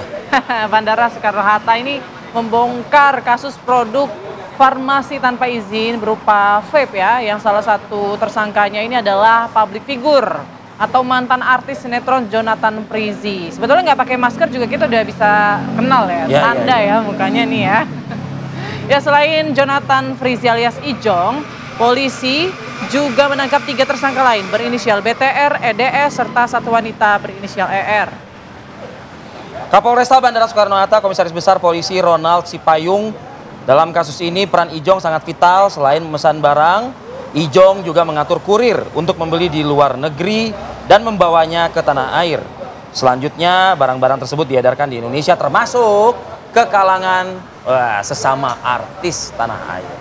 Bandara Soekarno-Hatta ini membongkar kasus produk farmasi tanpa izin berupa vape ya, yang salah satu tersangkanya ini adalah public figure atau mantan artis sinetron Jonathan Frizzy. Sebetulnya nggak pakai masker juga kita udah bisa kenal ya, tanda ya mukanya nih ya. Ya, selain Jonathan Frizzy alias Ijong, polisi juga menangkap 3 tersangka lain berinisial BTR, EDS, serta 1 wanita berinisial ER. Kapolresta Bandara Soekarno-Hatta, Komisaris Besar Polisi Ronald Sipayung, dalam kasus ini peran Ijong sangat vital. Selain memesan barang, Ijong juga mengatur kurir untuk membeli di luar negeri dan membawanya ke tanah air. Selanjutnya barang-barang tersebut diedarkan di Indonesia termasuk ke kalangan sesama artis tanah air.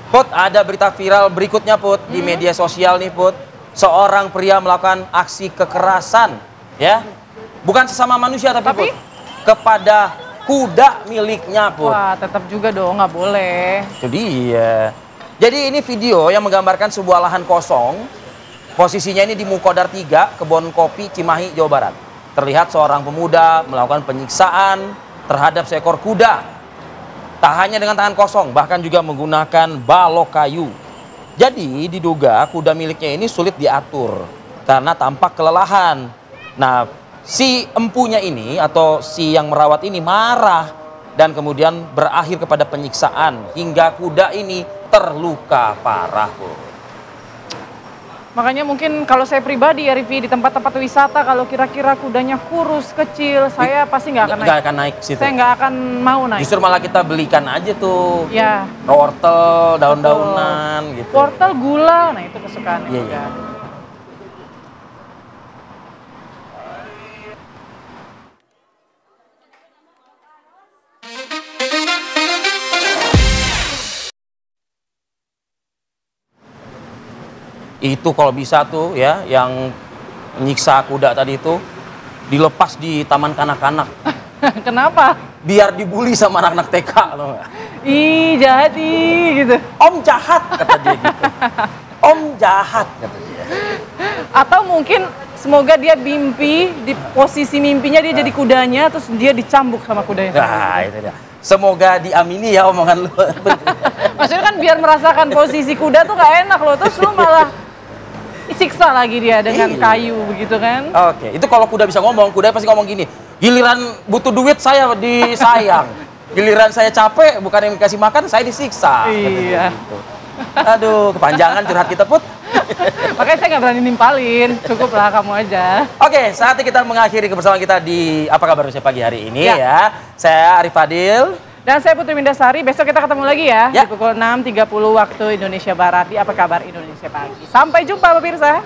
Put, ada berita viral berikutnya Put di media sosial nih Put. Seorang pria melakukan aksi kekerasan ya. Bukan sesama manusia tapi Put, kepada kuda miliknya Put. Wah, tetap juga dong, nggak boleh. Itu dia. Jadi ini video yang menggambarkan sebuah lahan kosong. Posisinya ini di Mukodar 3, Kebon Kopi, Cimahi, Jawa Barat. Terlihat seorang pemuda melakukan penyiksaan terhadap seekor kuda. Tak hanya dengan tangan kosong, bahkan juga menggunakan balok kayu. Jadi diduga kuda miliknya ini sulit diatur karena tampak kelelahan. Nah, si empunya ini atau si yang merawat ini marah dan kemudian berakhir kepada penyiksaan hingga kuda ini terluka parah. Makanya mungkin kalau saya pribadi ya Rivi, di tempat-tempat wisata kalau kira-kira kudanya kurus, kecil, saya pasti nggak akan naik. Nggak akan naik situ. Saya nggak akan mau naik. Justru malah kita belikan aja tuh. Ya. Wortel, daun-daunan gitu. Wortel, gula, nah itu kesukaannya Iya, juga. iya. Itu kalau bisa tuh ya, yang nyiksa kuda tadi itu dilepas di taman kanak-kanak. Kenapa? Biar dibully sama anak-anak TK loh. Ih, jahat gitu. Om jahat kata dia gitu. Om jahat kata dia. Atau mungkin semoga dia mimpi, di posisi mimpinya dia jadi kudanya, terus dia dicambuk sama kudanya. Nah, itu dia. Semoga diamini ya omongan lu. Maksudnya kan biar merasakan posisi kuda tuh gak enak loh, terus lu malah siksa lagi dia dengan kayu begitu kan. Oke, itu kalau kuda bisa ngomong, kuda pasti ngomong gini, giliran butuh duit saya disayang, giliran saya capek bukan yang dikasih makan, saya disiksa. Iya. Gitu. Aduh, kepanjangan curhat kita Put. Makanya saya nggak berani nimpalin, cukup lah kamu aja. Oke, saatnya kita mengakhiri kebersamaan kita di Apa Kabar Indonesia Pagi hari ini ya. Saya Arif Fadil. Dan saya Putri Mindasari, besok kita ketemu lagi ya, di pukul 6.30 waktu Indonesia Barat di Apa Kabar Indonesia Pagi. Sampai jumpa pemirsa.